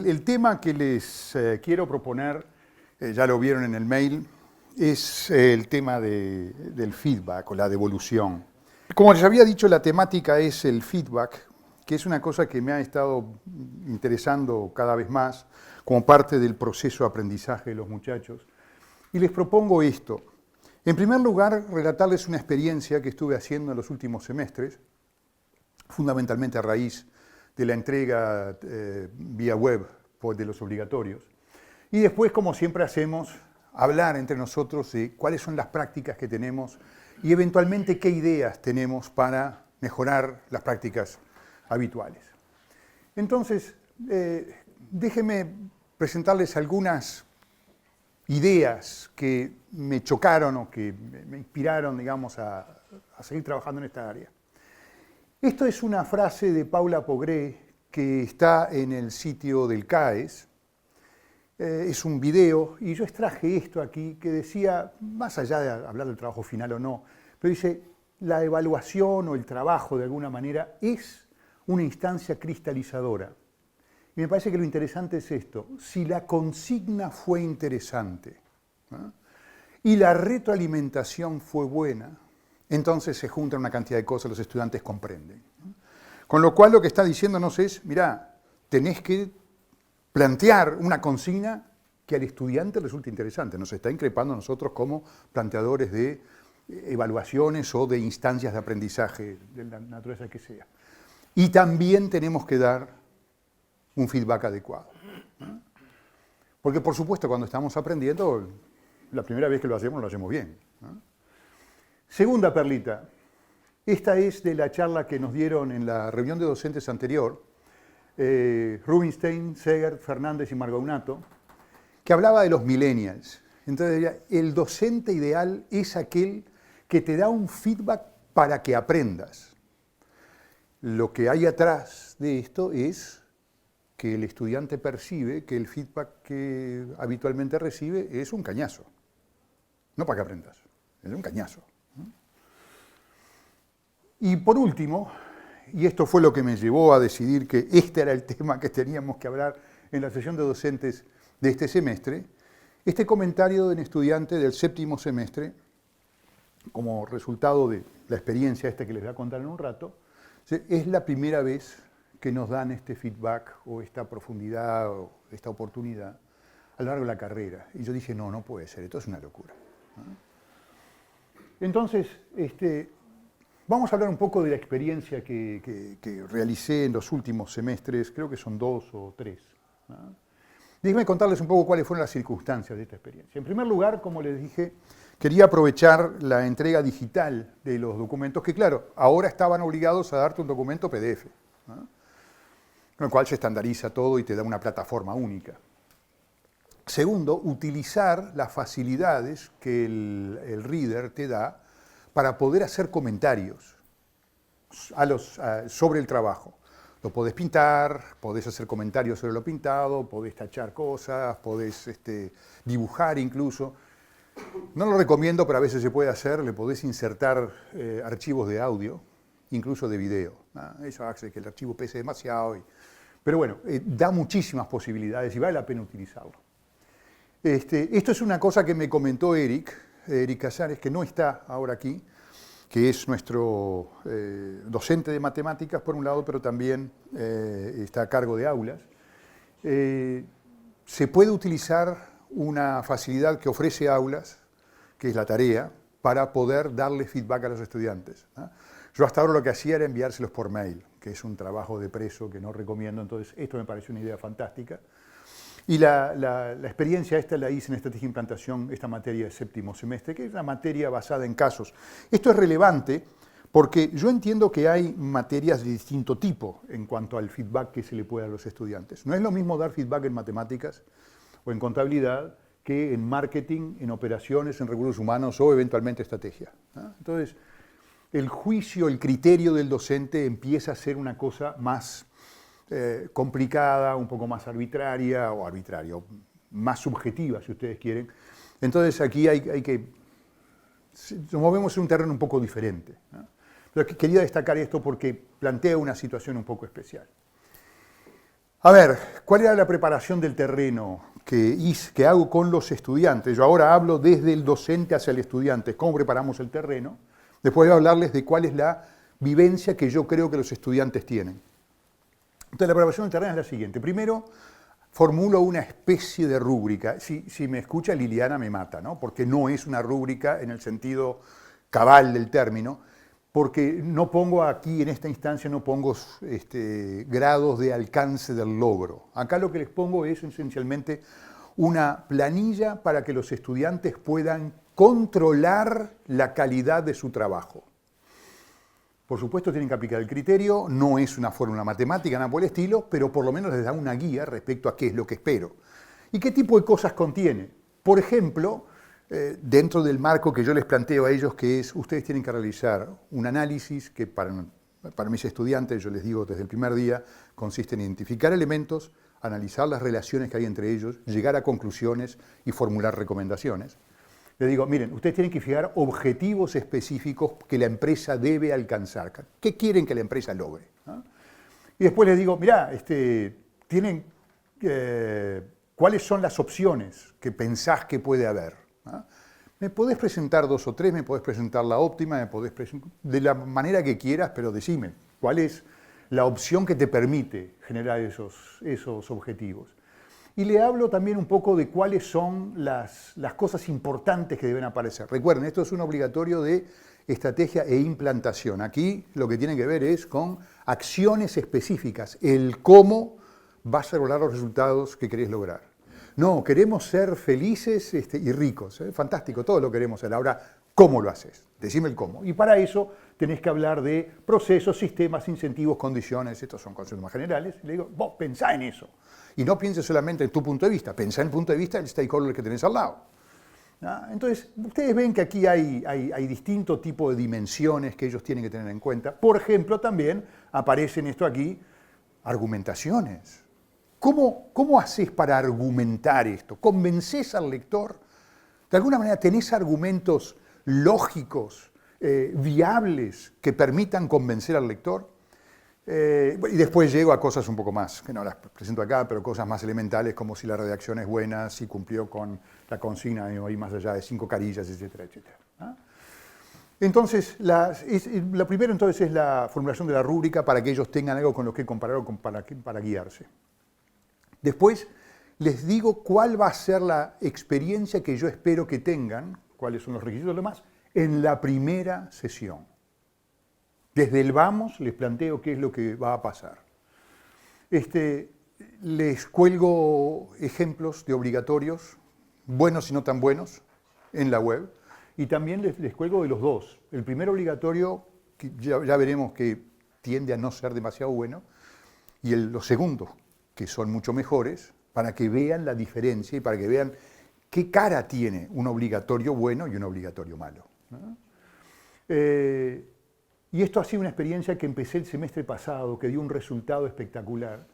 El tema que les quiero proponer, ya lo vieron en el mail, es el tema del feedback o la devolución. Como les había dicho, la temática es el feedback, que es una cosa que me ha estado interesando cada vez más como parte del proceso de aprendizaje de los muchachos. Y les propongo esto. En primer lugar, relatarles una experiencia que estuve haciendo en los últimos semestres, fundamentalmente a raíz de la entrega vía web de los obligatorios. Y después, como siempre hacemos, hablar entre nosotros de cuáles son las prácticas que tenemos y eventualmente qué ideas tenemos para mejorar las prácticas habituales. Entonces, déjenme presentarles algunas ideas que me chocaron o que me inspiraron, digamos, a seguir trabajando en esta área. Esto es una frase de Paula Pogré que está en el sitio del CAES. Es un video y yo extraje esto aquí que decía, más allá de hablar del trabajo final o no, pero dice, la evaluación o el trabajo de alguna manera es una instancia cristalizadora. Y me parece que lo interesante es esto, si la consigna fue interesante, ¿no?, y la retroalimentación fue buena, entonces se juntan una cantidad de cosas, los estudiantes comprenden, ¿no? Con lo cual lo que está diciéndonos es, mirá, tenés que plantear una consigna que al estudiante resulte interesante. Nos está increpando a nosotros como planteadores de evaluaciones o de instancias de aprendizaje de la naturaleza que sea. Y también tenemos que dar un feedback adecuado, ¿no? Porque por supuesto cuando estamos aprendiendo, la primera vez que lo hacemos bien, ¿no? Segunda perlita, esta es de la charla que nos dieron en la reunión de docentes anterior, Rubinstein, Segert, Fernández y Margaunato, que hablaba de los millennials. Entonces, el docente ideal es aquel que te da un feedback para que aprendas. Lo que hay atrás de esto es que el estudiante percibe que el feedback que habitualmente recibe es un cañazo. No para que aprendas, es un cañazo. Y por último, y esto fue lo que me llevó a decidir que este era el tema que teníamos que hablar en la sesión de docentes de este semestre, este comentario de un estudiante del séptimo semestre, como resultado de la experiencia esta que les voy a contar en un rato, es la primera vez que nos dan este feedback o esta profundidad o esta oportunidad a lo largo de la carrera. Y yo dije, no puede ser, esto es una locura, ¿no? Entonces, vamos a hablar un poco de la experiencia que realicé en los últimos semestres, creo que son 2 o 3, ¿no? Déjenme contarles un poco cuáles fueron las circunstancias de esta experiencia. En primer lugar, como les dije, quería aprovechar la entrega digital de los documentos, que claro, ahora estaban obligados a darte un documento PDF, ¿no?, con el cual se estandariza todo y te da una plataforma única. Segundo, utilizar las facilidades que el reader te da para poder hacer comentarios sobre el trabajo. Lo podés pintar, podés hacer comentarios sobre lo pintado, podés tachar cosas, podés dibujar incluso. No lo recomiendo, pero a veces se puede hacer, le podés insertar archivos de audio, incluso de video, ¿no? Eso hace que el archivo pese demasiado. Pero bueno, da muchísimas posibilidades y vale la pena utilizarlo. Esto es una cosa que me comentó Eric Casares, que no está ahora aquí, que es nuestro docente de matemáticas por un lado, pero también está a cargo de aulas. Se puede utilizar una facilidad que ofrece aulas, que es la tarea, para poder darle feedback a los estudiantes, ¿no? Yo hasta ahora lo que hacía era enviárselos por mail, que es un trabajo de preso que no recomiendo, entonces esto me parece una idea fantástica. Y la experiencia esta la hice en Estrategia de Implantación, esta materia de séptimo semestre, que es una materia basada en casos. Esto es relevante porque yo entiendo que hay materias de distinto tipo en cuanto al feedback que se le puede dar a los estudiantes. No es lo mismo dar feedback en matemáticas o en contabilidad que en marketing, en operaciones, en recursos humanos o eventualmente estrategia, ¿no? Entonces, el juicio, el criterio del docente empieza a ser una cosa más complicada, un poco más arbitraria, o más subjetiva, si ustedes quieren. Entonces aquí hay que... Nos movemos en un terreno un poco diferente, ¿no? Pero quería destacar esto porque plantea una situación un poco especial. A ver, ¿cuál era la preparación del terreno que hago con los estudiantes? Yo ahora hablo desde el docente hacia el estudiante, cómo preparamos el terreno. Después voy a hablarles de cuál es la vivencia que yo creo que los estudiantes tienen. Entonces, la preparación del terreno es la siguiente. Primero, formulo una especie de rúbrica. Si me escucha Liliana me mata, ¿no? Porque no es una rúbrica en el sentido cabal del término, porque no pongo aquí, en esta instancia, no pongo grados de alcance del logro. Acá lo que les pongo es esencialmente una planilla para que los estudiantes puedan controlar la calidad de su trabajo. Por supuesto tienen que aplicar el criterio, no es una fórmula matemática, nada por el estilo, pero por lo menos les da una guía respecto a qué es lo que espero. ¿Y qué tipo de cosas contiene? Por ejemplo, dentro del marco que yo les planteo a ellos, que es, ustedes tienen que realizar un análisis que para mis estudiantes, yo les digo desde el primer día, consiste en identificar elementos, analizar las relaciones que hay entre ellos, llegar a conclusiones y formular recomendaciones. Les digo, miren, ustedes tienen que fijar objetivos específicos que la empresa debe alcanzar. ¿Qué quieren que la empresa logre? ¿No? Y después les digo, mirá, ¿cuáles son las opciones que pensás que puede haber? ¿No? Me podés presentar 2 o 3, me podés presentar la óptima, me podés presentar de la manera que quieras, pero decime, ¿cuál es la opción que te permite generar esos objetivos? Y le hablo también un poco de cuáles son las cosas importantes que deben aparecer. Recuerden, esto es un obligatorio de estrategia e implantación. Aquí lo que tiene que ver es con acciones específicas, el cómo vas a lograr los resultados que querés lograr. No, queremos ser felices y ricos. Fantástico, todo lo queremos ser. Ahora, ¿cómo lo haces? Decime el cómo. Y para eso tenés que hablar de procesos, sistemas, incentivos, condiciones. Estos son conceptos más generales. Y le digo, vos pensá en eso. Y no pienses solamente en tu punto de vista, pensá en el punto de vista del stakeholder que tenés al lado. ¿Ah? Entonces, ustedes ven que aquí hay distintos tipos de dimensiones que ellos tienen que tener en cuenta. Por ejemplo, también aparecen esto aquí, argumentaciones. ¿Cómo haces para argumentar esto? ¿Convences al lector? ¿De alguna manera tenés argumentos lógicos, viables, que permitan convencer al lector? Y después llego a cosas un poco más, que no las presento acá, pero cosas más elementales, como si la redacción es buena, si cumplió con la consigna de no ir más allá de 5 carillas, etcétera, etcétera. ¿Ah? Entonces, lo primero entonces es la formulación de la rúbrica para que ellos tengan algo con lo que comparar o para guiarse. Después les digo cuál va a ser la experiencia que yo espero que tengan, cuáles son los requisitos y lo demás, en la primera sesión. Desde el vamos les planteo qué es lo que va a pasar. Les cuelgo ejemplos de obligatorios, buenos y no tan buenos, en la web, y también les cuelgo de los dos. El primer obligatorio, que ya veremos que tiende a no ser demasiado bueno, y los segundos, que son mucho mejores, para que vean la diferencia y para que vean qué cara tiene un obligatorio bueno y un obligatorio malo, ¿no? Y esto ha sido una experiencia que empecé el semestre pasado, que dio un resultado espectacular.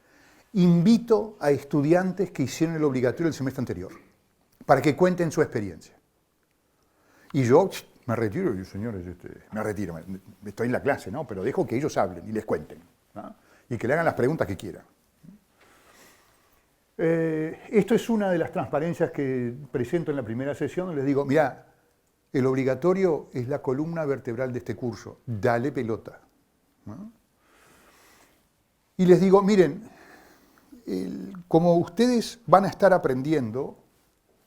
Invito a estudiantes que hicieron el obligatorio el semestre anterior, para que cuenten su experiencia. Y yo me retiro, y señores, me retiro, estoy en la clase, ¿no? Pero dejo que ellos hablen y les cuenten, ¿no? Y que le hagan las preguntas que quieran. Esto es una de las transparencias que presento en la primera sesión. Les digo, mirá, el obligatorio es la columna vertebral de este curso, dale pelota, ¿no? Y les digo, miren, como ustedes van a estar aprendiendo,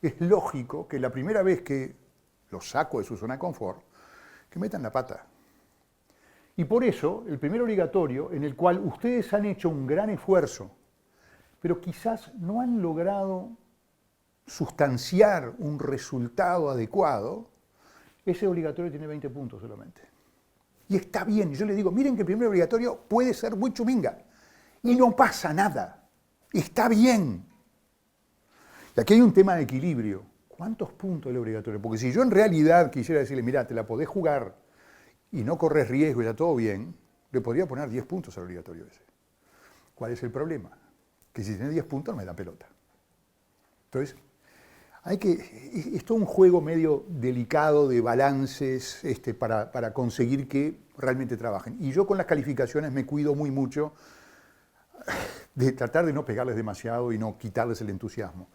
es lógico que la primera vez que los saco de su zona de confort, que metan la pata. Y por eso, el primer obligatorio, en el cual ustedes han hecho un gran esfuerzo, pero quizás no han logrado sustanciar un resultado adecuado, ese obligatorio tiene 20 puntos solamente. Y está bien. Y yo les digo, miren que el primer obligatorio puede ser muy chuminga. Y no pasa nada. Está bien. Y aquí hay un tema de equilibrio. ¿Cuántos puntos el obligatorio? Porque si yo en realidad quisiera decirle, mira, te la podés jugar y no corres riesgo y está todo bien, le podría poner 10 puntos al obligatorio ese. ¿Cuál es el problema? Que si tiene 10 puntos no me da pelota. Entonces, es todo un juego medio delicado de balances para conseguir que realmente trabajen. Y yo con las calificaciones me cuido muy mucho de tratar de no pegarles demasiado y no quitarles el entusiasmo.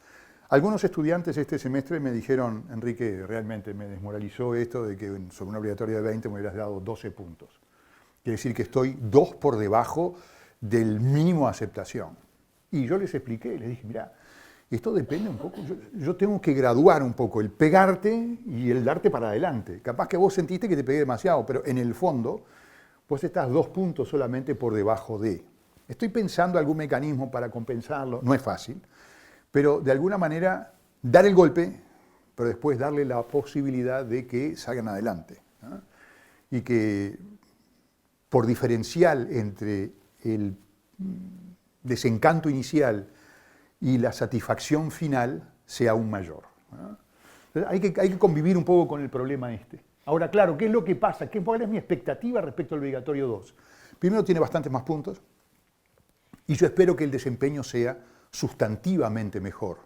Algunos estudiantes este semestre me dijeron, Enrique, realmente me desmoralizó esto de que sobre una obligatoria de 20 me hubieras dado 12 puntos. Quiere decir que estoy 2 por debajo del mínimo de aceptación. Y yo les expliqué, les dije, mira, esto depende un poco, yo tengo que graduar un poco el pegarte y el darte para adelante. Capaz que vos sentiste que te pegué demasiado, pero en el fondo vos estás 2 puntos solamente por debajo de. Estoy pensando algún mecanismo para compensarlo, no es fácil, pero de alguna manera dar el golpe, pero después darle la posibilidad de que salgan adelante, ¿no? Y que por diferencial entre el desencanto inicial y la satisfacción final sea aún mayor, ¿no? Entonces, hay que convivir un poco con el problema este. Ahora, claro, ¿qué es lo que pasa? ¿Cuál es mi expectativa respecto al obligatorio 2? Primero, tiene bastantes más puntos y yo espero que el desempeño sea sustantivamente mejor.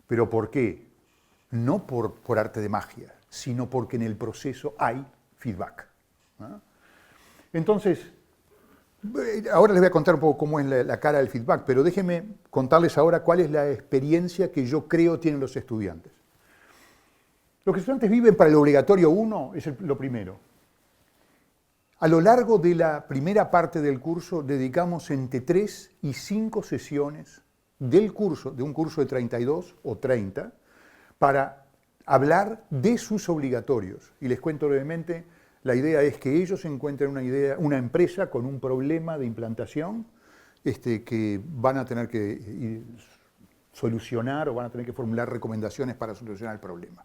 ¿Pero por qué? No por arte de magia, sino porque en el proceso hay feedback, ¿no? Entonces, ahora les voy a contar un poco cómo es la cara del feedback, pero déjenme contarles ahora cuál es la experiencia que yo creo tienen los estudiantes. Los estudiantes viven para el obligatorio 1, es lo primero. A lo largo de la primera parte del curso dedicamos entre 3 y 5 sesiones del curso, de un curso de 32 o 30, para hablar de sus obligatorios. Y les cuento brevemente, la idea es que ellos encuentren una empresa con un problema de implantación que van a tener que solucionar o van a tener que formular recomendaciones para solucionar el problema.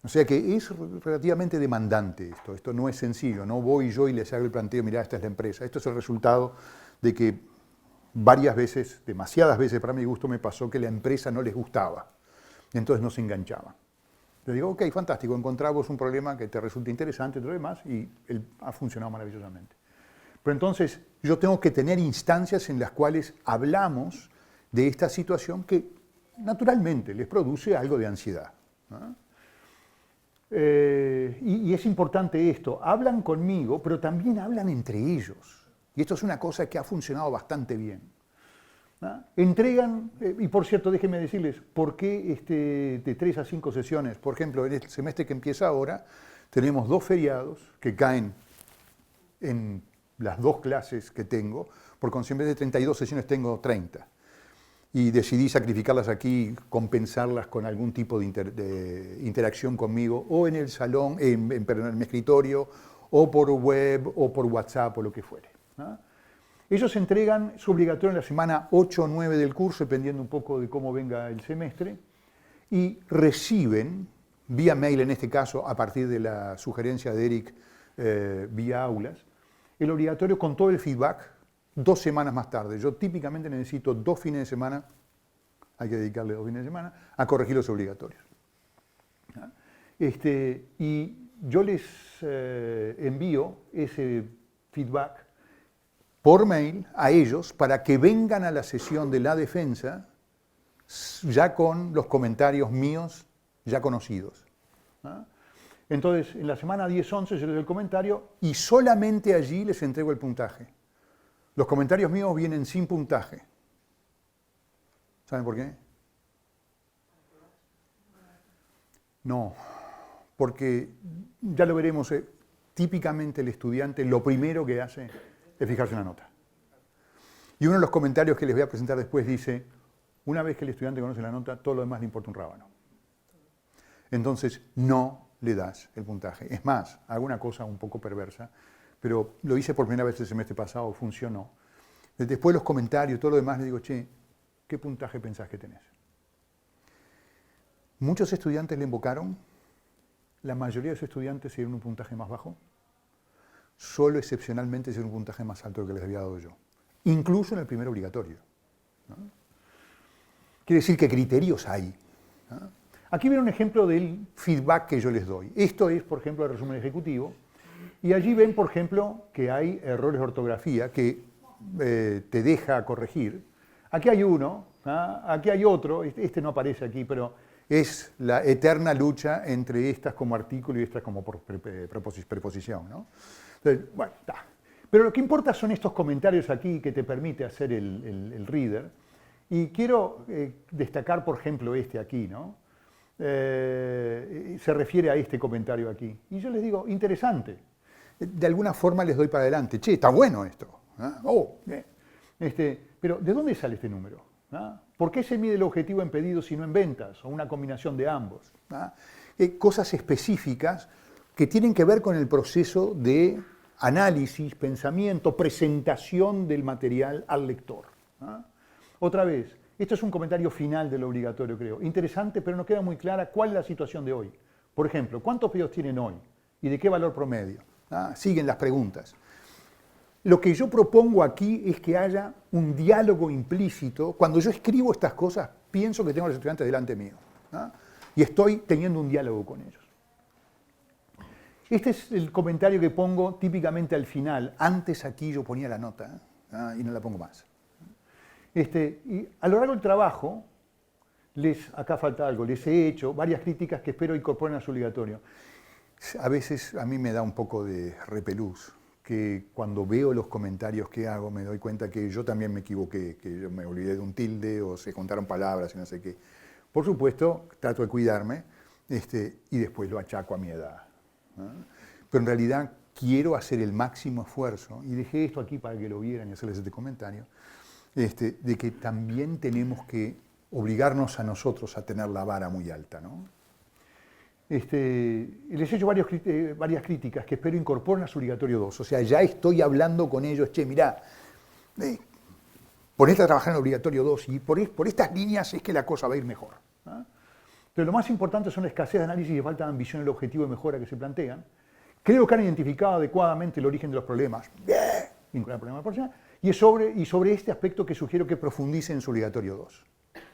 O sea que es relativamente demandante esto. Esto no es sencillo, no voy yo y les hago el planteo, mirá, esta es la empresa. Esto es el resultado de que varias veces, demasiadas veces para mi gusto, me pasó que la empresa no les gustaba. Y entonces no se enganchaban. Le digo, ok, fantástico, encontramos un problema que te resulta interesante y todo lo demás, y él ha funcionado maravillosamente. Pero entonces yo tengo que tener instancias en las cuales hablamos de esta situación que naturalmente les produce algo de ansiedad, ¿no? Y es importante esto, hablan conmigo, pero también hablan entre ellos. Y esto es una cosa que ha funcionado bastante bien, ¿no? Entregan, y por cierto, déjenme decirles, ¿por qué de 3 a 5 sesiones? Por ejemplo, en el semestre que empieza ahora, tenemos 2 feriados que caen en las 2 clases que tengo, porque en vez de 32 sesiones tengo 30. Y decidí sacrificarlas aquí, compensarlas con algún tipo de interacción conmigo, o en el salón, perdón, en mi escritorio, o por web, o por WhatsApp, o lo que fuere, ¿no? Ellos entregan su obligatorio en la semana 8 o 9 del curso, dependiendo un poco de cómo venga el semestre, y reciben, vía mail en este caso, a partir de la sugerencia de Eric, vía aulas, el obligatorio con todo el feedback 2 semanas más tarde. Yo típicamente necesito 2 fines de semana, hay que dedicarle 2 fines de semana, a corregir los obligatorios. Y yo les envío ese feedback por mail a ellos para que vengan a la sesión de la defensa ya con los comentarios míos ya conocidos, ¿no? Entonces, en la semana 10-11 yo les doy el comentario y solamente allí les entrego el puntaje. Los comentarios míos vienen sin puntaje. ¿Saben por qué? No, porque ya lo veremos, típicamente el estudiante lo primero que hace es fijarse en la nota. Y uno de los comentarios que les voy a presentar después dice, una vez que el estudiante conoce la nota, todo lo demás le importa un rábano. Entonces, no le das el puntaje. Es más, hago una cosa un poco perversa, pero lo hice por primera vez el semestre pasado, funcionó. Después los comentarios, todo lo demás, le digo, che, ¿qué puntaje pensás que tenés? Muchos estudiantes le invocaron, la mayoría de los estudiantes se dieron un puntaje más bajo, solo excepcionalmente se dieron un puntaje más alto del que les había dado yo, incluso en el primer obligatorio, ¿no? Quiere decir que criterios hay, ¿no? Aquí viene un ejemplo del feedback que yo les doy. Esto es, por ejemplo, el resumen ejecutivo, y allí ven, por ejemplo, que hay errores de ortografía que te deja corregir. Aquí hay uno, ¿ah? Aquí hay otro, este no aparece aquí, pero es la eterna lucha entre estas como artículo y estas como preposición, ¿no? Entonces, bueno, está. Pero lo que importa son estos comentarios aquí que te permite hacer el reader. Y quiero destacar, por ejemplo, este aquí, ¿no? Se refiere a este comentario aquí. Y yo les digo, interesante. De alguna forma les doy para adelante. Che, está bueno esto. ¿Ah? Oh, bien. Pero, ¿de dónde sale este número? ¿Ah? ¿Por qué se mide el objetivo en pedidos y no en ventas? O una combinación de ambos. ¿Ah? Cosas específicas que tienen que ver con el proceso de análisis, pensamiento, presentación del material al lector. ¿Ah? Otra vez, esto es un comentario final del obligatorio, creo. Interesante, pero no queda muy clara cuál es la situación de hoy. Por ejemplo, ¿cuántos pedidos tienen hoy? ¿Y de qué valor promedio? ¿Ah? Siguen las preguntas. Lo que yo propongo aquí es que haya un diálogo implícito. Cuando yo escribo estas cosas, pienso que tengo a los estudiantes delante mío. ¿Ah? Y estoy teniendo un diálogo con ellos. Este es el comentario que pongo típicamente al final. Antes aquí yo ponía la nota y no la pongo más. Y a lo largo del trabajo, acá falta algo, les he hecho varias críticas que espero incorporen a su obligatorio. A veces a mí me da un poco de repelús, que cuando veo los comentarios que hago me doy cuenta que yo también me equivoqué, que yo me olvidé de un tilde o se contaron palabras y no sé qué. Por supuesto, trato de cuidarme y después lo achaco a mi edad. ¿No? Pero en realidad quiero hacer el máximo esfuerzo, y dejé esto aquí para que lo vieran y hacerles este comentario, de que también tenemos que obligarnos a nosotros a tener la vara muy alta, ¿no? Les he hecho varias críticas que espero incorporen a su obligatorio 2. O sea, ya estoy hablando con ellos, che, mirá, ponete a trabajar en el obligatorio 2 y por estas líneas es que la cosa va a ir mejor. ¿Ah? Entonces, lo más importante son la escasez de análisis y falta de ambición en el objetivo de mejora que se plantean. Creo que han identificado adecuadamente el origen de los problemas. Bien, vincular el problema de la persona. Y sobre este aspecto que sugiero que profundicen en su obligatorio 2.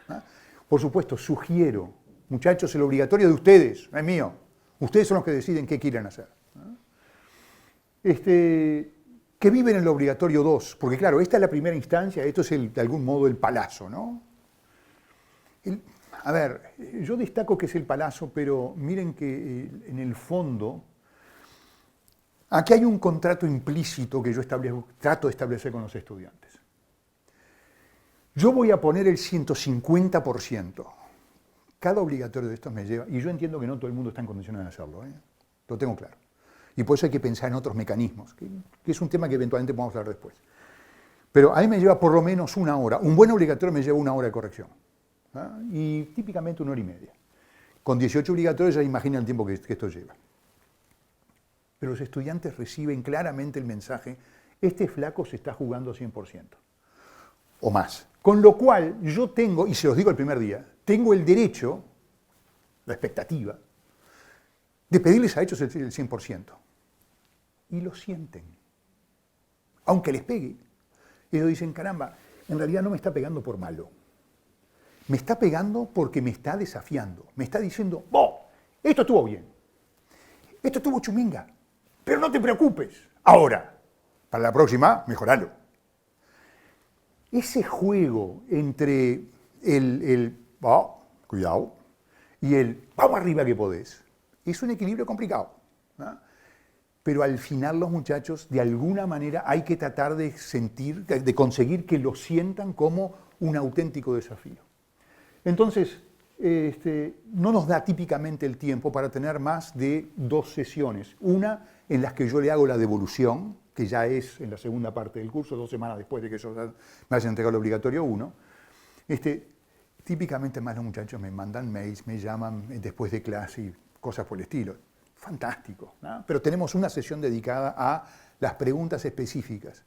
¿Ah? Por supuesto, sugiero, muchachos, el obligatorio de ustedes, no es mío. Ustedes son los que deciden qué quieren hacer. ¿Ah? Que viven en el obligatorio 2, porque claro, esta es la primera instancia, esto es de algún modo el palazo, ¿no? A ver, yo destaco que es el palazo, pero miren que en el fondo, aquí hay un contrato implícito que yo trato de establecer con los estudiantes. Yo voy a poner el 150%. Cada obligatorio de estos me lleva, y yo entiendo que no todo el mundo está en condiciones de hacerlo, lo tengo claro. Y por eso hay que pensar en otros mecanismos, que es un tema que eventualmente podemos hablar después. Pero a mí me lleva por lo menos una hora. Un buen obligatorio me lleva una hora de corrección. Y típicamente una hora y media. Con 18 obligatorios ya imagina el tiempo que esto lleva. Pero los estudiantes reciben claramente el mensaje, este flaco se está jugando 100%. O más. Con lo cual yo tengo, y se los digo el primer día, tengo el derecho, la expectativa, de pedirles a ellos el 100%. Y lo sienten. Aunque les pegue. Ellos dicen, caramba, en realidad no me está pegando por malo. Me está pegando porque me está desafiando. Me está diciendo, esto estuvo bien. Esto estuvo chuminga. Pero no te preocupes. Ahora, para la próxima, mejoralo. Ese juego entre cuidado, y vamos arriba que podés, es un equilibrio complicado. ¿No? Pero al final los muchachos, de alguna manera, hay que tratar de conseguir que lo sientan como un auténtico desafío. Entonces, no nos da típicamente el tiempo para tener más de 2 sesiones. Una en las que yo le hago la devolución, que ya es en la segunda parte del curso, 2 semanas después de que ellos me hayan entregado el obligatorio 1. Típicamente más los muchachos me mandan mails, me llaman después de clase y cosas por el estilo. Fantástico, ¿no? Pero tenemos una sesión dedicada a las preguntas específicas.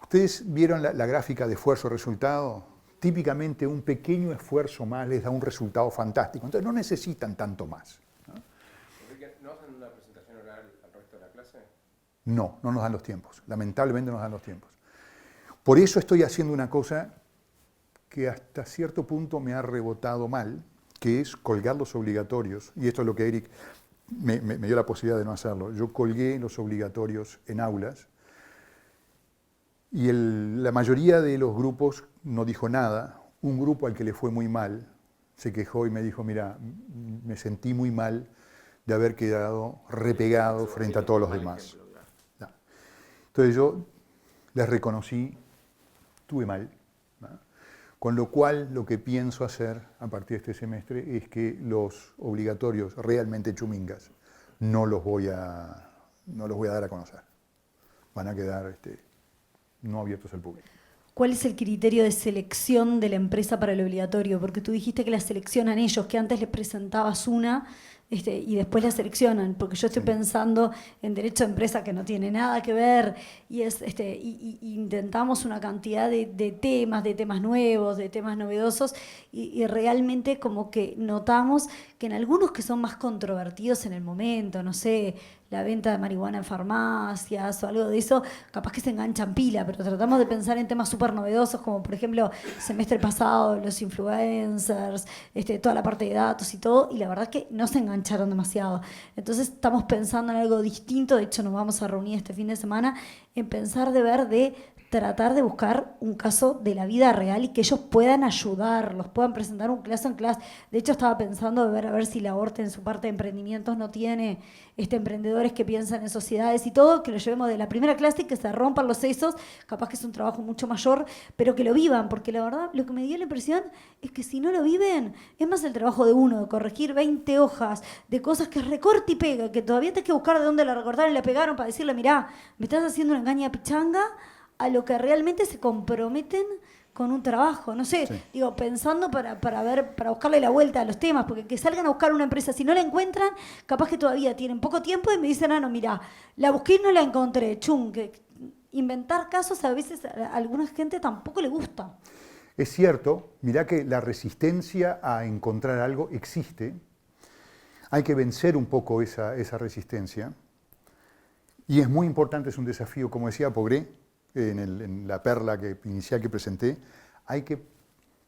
¿Ustedes vieron la gráfica de esfuerzo-resultado? Típicamente un pequeño esfuerzo más les da un resultado fantástico. Entonces no necesitan tanto más. ¿No hacen una presentación oral al resto de la clase? No, no nos dan los tiempos. Lamentablemente no nos dan los tiempos. Por eso estoy haciendo una cosa que hasta cierto punto me ha rebotado mal, que es colgar los obligatorios. Y esto es lo que Eric me dio la posibilidad de no hacerlo. Yo colgué los obligatorios en aulas y la mayoría de los grupos no dijo nada. Un grupo al que le fue muy mal se quejó y me dijo, mira, me sentí muy mal de haber quedado repegado frente a todos los demás. Entonces Entonces yo les reconocí, estuve mal, ¿no? Con lo cual lo que pienso hacer a partir de este semestre es que los obligatorios realmente chumingas no los voy a dar a conocer. Van a quedar no abiertos al público. ¿Cuál es el criterio de selección de la empresa para el obligatorio? Porque tú dijiste que la seleccionan ellos, que antes les presentabas una y después la seleccionan, porque yo estoy pensando en derecho de empresa que no tiene nada que ver y intentamos una cantidad de temas nuevos, de temas novedosos y realmente como que notamos que en algunos que son más controvertidos en el momento, no sé, la venta de marihuana en farmacias o algo de eso, capaz que se enganchan pila, pero tratamos de pensar en temas súper novedosos, como por ejemplo, semestre pasado, los influencers, toda la parte de datos y todo, y la verdad que no se engancharon demasiado. Entonces estamos pensando en algo distinto, de hecho nos vamos a reunir este fin de semana, en pensar de tratar de buscar un caso de la vida real y que ellos puedan ayudarlos, puedan presentar un caso en clase. De hecho, estaba pensando a ver si la ORTE en su parte de emprendimientos no tiene emprendedores que piensan en sociedades y todo, que lo llevemos de la primera clase y que se rompan los sesos, capaz que es un trabajo mucho mayor, pero que lo vivan, porque la verdad lo que me dio la impresión es que si no lo viven, es más el trabajo de uno, de corregir 20 hojas, de cosas que recorta y pega, que todavía tenés que buscar de dónde la recortaron y la pegaron para decirle, mirá, me estás haciendo una engaña pichanga, a lo que realmente se comprometen con un trabajo, no sé, sí. Digo, pensando para buscarle la vuelta a los temas, porque que salgan a buscar una empresa, si no la encuentran, capaz que todavía tienen poco tiempo y me dicen, no, mira, la busqué y no la encontré, que inventar casos a veces a alguna gente tampoco le gusta. Es cierto, mirá que la resistencia a encontrar algo existe, hay que vencer un poco esa resistencia, y es muy importante, es un desafío, como decía Pogré, en la perla inicial que presenté, hay que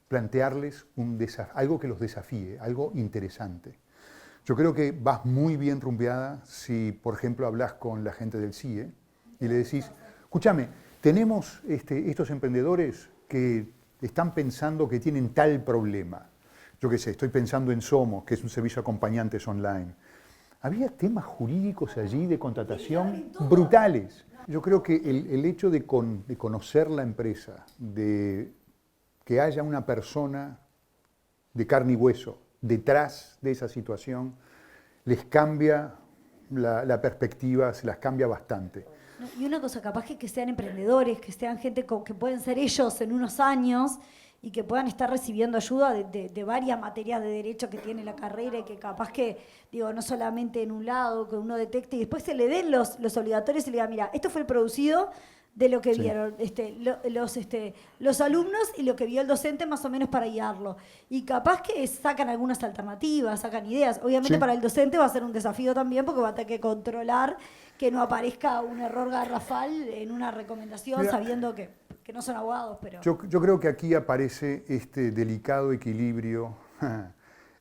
plantearles algo que los desafíe, algo interesante. Yo creo que vas muy bien rumbeada si, por ejemplo, hablas con la gente del CIE y le decís, escúchame, tenemos estos emprendedores que están pensando que tienen tal problema. Yo qué sé, estoy pensando en Somos, que es un servicio de acompañantes online. Había temas jurídicos allí de contratación brutales. Yo creo que el hecho de conocer la empresa, de que haya una persona de carne y hueso detrás de esa situación, les cambia la perspectiva, se las cambia bastante. Y una cosa, capaz que sean emprendedores, que sean gente que pueden ser ellos en unos años y que puedan estar recibiendo ayuda de varias materias de derecho que tiene la carrera y que capaz que, digo, no solamente en un lado, que uno detecte y después se le den los obligatorios y le diga, mira, esto fue el producido de lo que vieron los alumnos y lo que vio el docente más o menos para guiarlo. Y capaz que sacan algunas alternativas, sacan ideas. Obviamente para el docente va a ser un desafío también porque va a tener que controlar que no aparezca un error garrafal en una recomendación. Mira, sabiendo que no son abogados, pero... Yo creo que aquí aparece este delicado equilibrio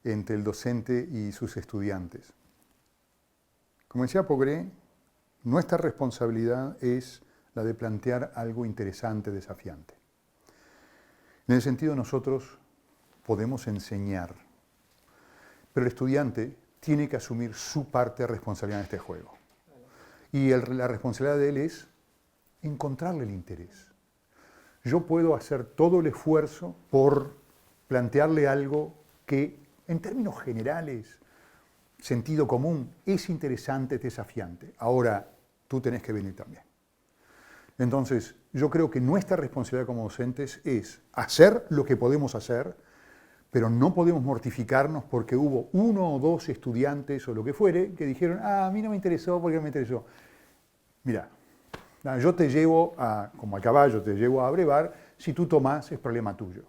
entre el docente y sus estudiantes. Como decía Pogré, nuestra responsabilidad es la de plantear algo interesante, desafiante. En ese sentido, nosotros podemos enseñar, pero el estudiante tiene que asumir su parte de responsabilidad en este juego. Y la responsabilidad de él es encontrarle el interés. Yo puedo hacer todo el esfuerzo por plantearle algo que, en términos generales, sentido común, es interesante, es desafiante. Ahora, tú tenés que venir también. Entonces, yo creo que nuestra responsabilidad como docentes es hacer lo que podemos hacer, pero no podemos mortificarnos porque hubo 1 o 2 estudiantes o lo que fuere que dijeron, a mí no me interesó porque no me interesó. Mira, yo te llevo como al caballo, te llevo a abrevar, si tú tomás es problema tuyo.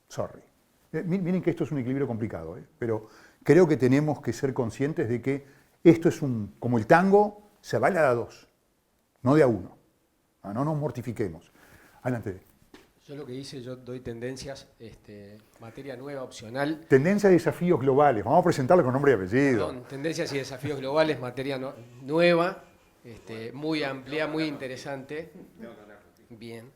Sorry. Miren que esto es un equilibrio complicado, pero creo que tenemos que ser conscientes de que esto es como el tango, se baila de a 2, no de a 1. No nos mortifiquemos. Adelante. Yo lo que hice, yo doy tendencias, materia nueva, opcional. Tendencias y desafíos globales. Vamos a presentarlo con nombre y apellido. Perdón, tendencias y desafíos globales, materia nueva, muy amplia, muy interesante. Bien.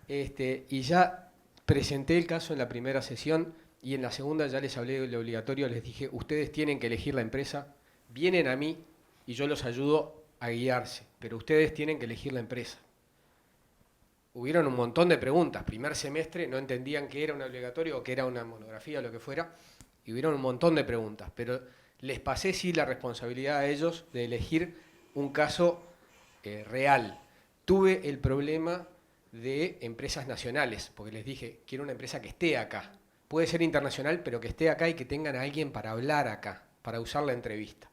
Y ya presenté el caso en la primera sesión y en la segunda ya les hablé del obligatorio, les dije, ustedes tienen que elegir la empresa, vienen a mí y yo los ayudo a guiarse, pero ustedes tienen que elegir la empresa. hubieron un montón de preguntas. Primer semestre no entendían qué era un obligatorio o qué era una monografía o lo que fuera, y hubieron un montón de preguntas, pero les pasé sí la responsabilidad a ellos de elegir un caso real. Tuve el problema de empresas nacionales, porque les dije, quiero una empresa que esté acá. Puede ser internacional, pero que esté acá y que tengan a alguien para hablar acá, para usar la entrevista.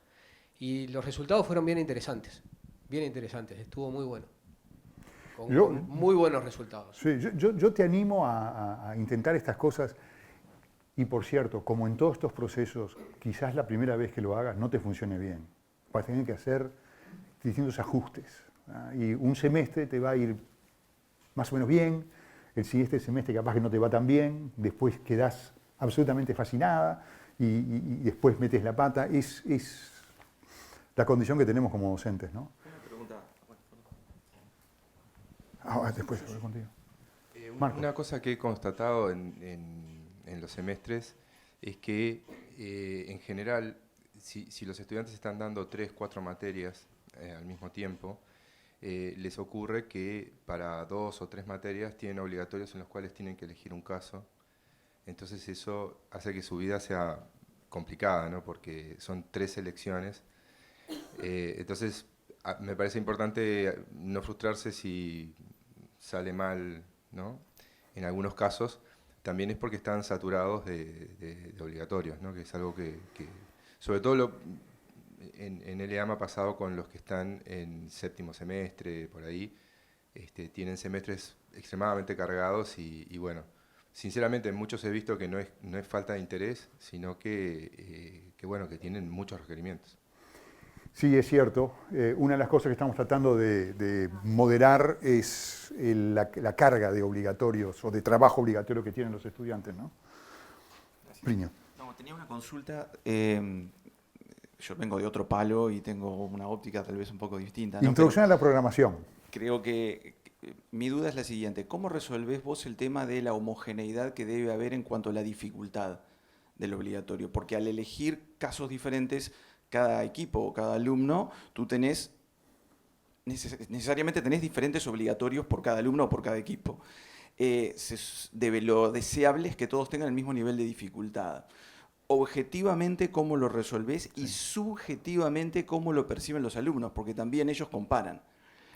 Y los resultados fueron bien interesantes, estuvo muy bueno. Con muy buenos resultados. Sí, yo te animo a intentar estas cosas. Y por cierto, como en todos estos procesos, quizás la primera vez que lo hagas no te funcione bien. Vas a tener que hacer distintos ajustes. Y un semestre te va a ir más o menos bien, el siguiente semestre capaz que no te va tan bien, después quedás absolutamente fascinada y después metes la pata. Es la condición que tenemos como docentes, ¿no? Después voy contigo. Una cosa que he constatado en los semestres es que en general, si los estudiantes están dando 3, 4 materias al mismo tiempo, les ocurre que para 2 o 3 materias tienen obligatorios en los cuales tienen que elegir un caso. Entonces eso hace que su vida sea complicada, ¿no? Porque son 3 elecciones. Entonces me parece importante no frustrarse si sale mal, ¿no? En algunos casos también es porque están saturados de obligatorios, ¿no? Que es algo que sobre todo en LEA me ha pasado con los que están en séptimo semestre, por ahí, tienen semestres extremadamente cargados y bueno, sinceramente en muchos he visto que no es falta de interés, sino que bueno, que tienen muchos requerimientos. Sí, es cierto. Una de las cosas que estamos tratando de moderar es la carga de obligatorios o de trabajo obligatorio que tienen los estudiantes, ¿no? Priño. No, tenía una consulta. Yo vengo de otro palo y tengo una óptica tal vez un poco distinta, ¿no? Introducción a la programación. Creo que mi duda es la siguiente. ¿Cómo resolvés vos el tema de la homogeneidad que debe haber en cuanto a la dificultad del obligatorio? Porque al elegir casos diferentes, cada equipo o cada alumno, tú necesariamente tenés diferentes obligatorios por cada alumno o por cada equipo. Lo deseable es que todos tengan el mismo nivel de dificultad. Objetivamente, ¿cómo lo resolvés? Y subjetivamente, ¿cómo lo perciben los alumnos? Porque también ellos comparan.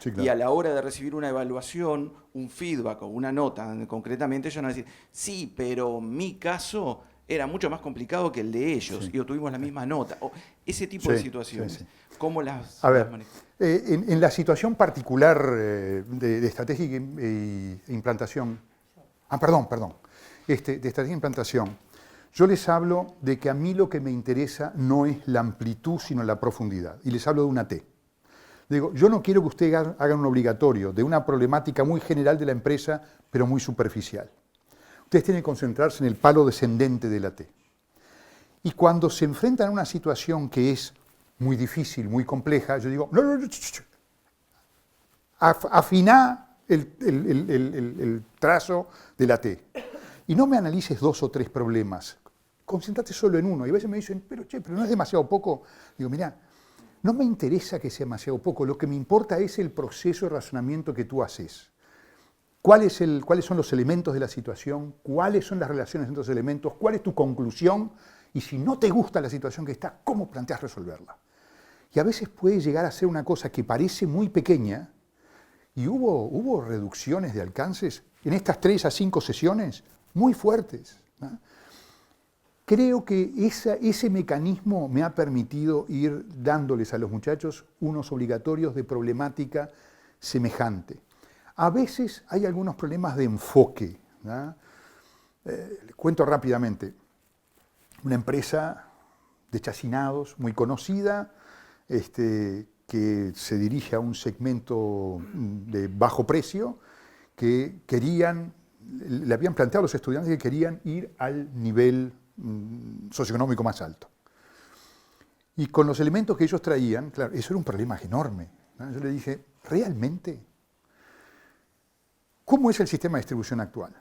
Sí, claro. Y a la hora de recibir una evaluación, un feedback o una nota, concretamente, ellos van a decir, sí, pero mi caso era mucho más complicado que el de ellos, sí, y obtuvimos la misma nota. O ese tipo de situaciones, ¿cómo las manejas? En la situación particular de estrategia e implantación, de estrategia e implantación, yo les hablo de que a mí lo que me interesa no es la amplitud, sino la profundidad, y les hablo de una T. Digo, yo no quiero que ustedes hagan un obligatorio de una problemática muy general de la empresa, pero muy superficial. Ustedes tienen que concentrarse en el palo descendente de la T. Y cuando se enfrentan a una situación que es muy difícil, muy compleja, yo digo, no, afiná el trazo de la T. Y no me analices 2 o 3 problemas, concéntrate solo en uno. Y a veces me dicen, pero no es demasiado poco. Digo, mirá, no me interesa que sea demasiado poco, lo que me importa es el proceso de razonamiento que tú haces. ¿Cuáles son los elementos de la situación? ¿Cuáles son las relaciones entre los elementos? ¿Cuál es tu conclusión? Y si no te gusta la situación que está, ¿cómo planteas resolverla? Y a veces puede llegar a ser una cosa que parece muy pequeña, y hubo reducciones de alcances en estas 3 a 5 sesiones muy fuertes, ¿no? Creo que ese mecanismo me ha permitido ir dándoles a los muchachos unos obligatorios de problemática semejante. A veces hay algunos problemas de enfoque, ¿no? Cuento rápidamente. Una empresa de chacinados muy conocida, que se dirige a un segmento de bajo precio, que le habían planteado a los estudiantes que querían ir al nivel socioeconómico más alto. Y con los elementos que ellos traían, claro, eso era un problema enorme, ¿no? Yo le dije, ¿realmente? ¿Cómo es el sistema de distribución actual?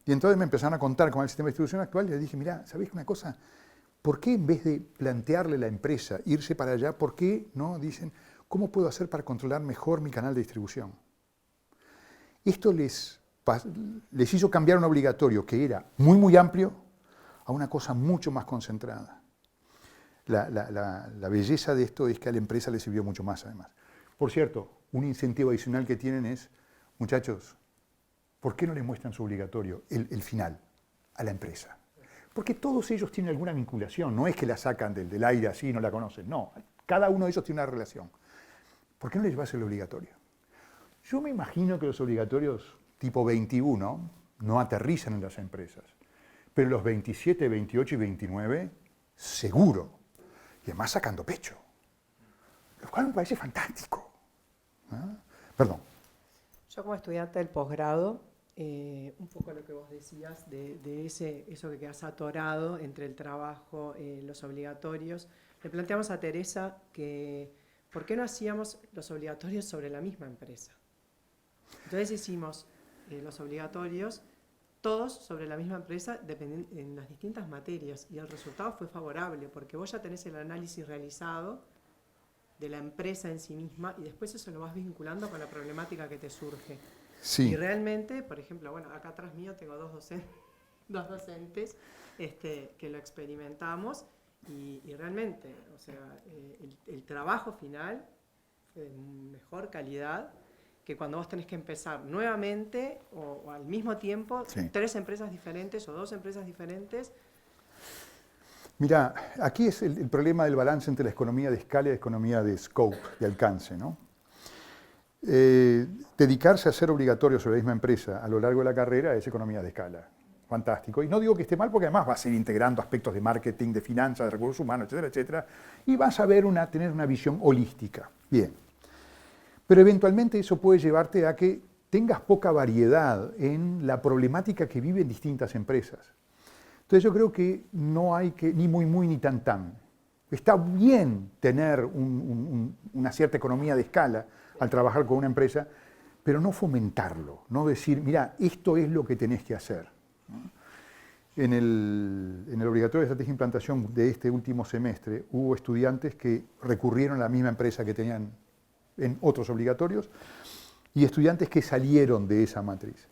Y entonces me empezaron a contar cómo es el sistema de distribución actual y le dije, mira, ¿sabéis una cosa? ¿Por qué en vez de plantearle a la empresa irse para allá, por qué no dicen, ¿cómo puedo hacer para controlar mejor mi canal de distribución? Esto les hizo cambiar un obligatorio que era muy, muy amplio a una cosa mucho más concentrada. La belleza de esto es que a la empresa le sirvió mucho más, además. Por cierto, un incentivo adicional que tienen es, muchachos, ¿por qué no le muestran su obligatorio, el final, a la empresa? Porque todos ellos tienen alguna vinculación, no es que la sacan del aire así y no la conocen, no, cada uno de ellos tiene una relación. ¿Por qué no les llevas el obligatorio? Yo me imagino que los obligatorios tipo 21 no aterrizan en las empresas, pero los 27, 28 y 29, seguro, y además sacando pecho, lo cual me parece fantástico. ¿Ah? Perdón. Yo como estudiante del posgrado, un poco lo que vos decías de eso que quedas atorado entre el trabajo, los obligatorios, le planteamos a Teresa que ¿por qué no hacíamos los obligatorios sobre la misma empresa? Entonces hicimos los obligatorios todos sobre la misma empresa en las distintas materias y el resultado fue favorable porque vos ya tenés el análisis realizado de la empresa en sí misma y después eso lo vas vinculando con la problemática que te surge. Sí. Y realmente, por ejemplo, bueno, acá atrás mío tengo dos docentes que lo experimentamos y realmente, o sea, el trabajo final fue de mejor calidad que cuando vos tenés que empezar nuevamente o al mismo tiempo, Sí. 3 empresas diferentes o 2 empresas diferentes. Mira, aquí es el problema del balance entre la economía de escala y la economía de scope, de alcance, ¿no? Dedicarse a ser obligatorio sobre la misma empresa a lo largo de la carrera es economía de escala. Fantástico. Y no digo que esté mal porque además vas a ir integrando aspectos de marketing, de finanzas, de recursos humanos, etcétera, etcétera, y vas a tener una visión holística. Bien. Pero eventualmente eso puede llevarte a que tengas poca variedad en la problemática que viven distintas empresas. Entonces yo creo que no hay que ni muy muy ni tan tan. Está bien tener una cierta economía de escala al trabajar con una empresa, pero no fomentarlo, no decir, mira, esto es lo que tenés que hacer. En el obligatorio de estrategia de implantación de este último semestre hubo estudiantes que recurrieron a la misma empresa que tenían en otros obligatorios y estudiantes que salieron de esa matriz.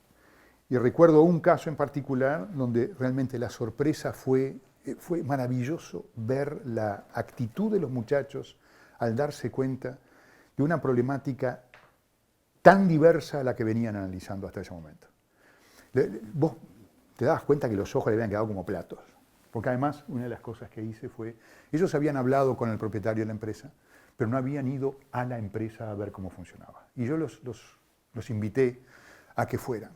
Y recuerdo un caso en particular donde realmente la sorpresa fue maravilloso ver la actitud de los muchachos al darse cuenta de una problemática tan diversa a la que venían analizando hasta ese momento. Vos te dabas cuenta que los ojos le habían quedado como platos, porque además una de las cosas que hice fue, ellos habían hablado con el propietario de la empresa, pero no habían ido a la empresa a ver cómo funcionaba. Y yo los invité a que fueran.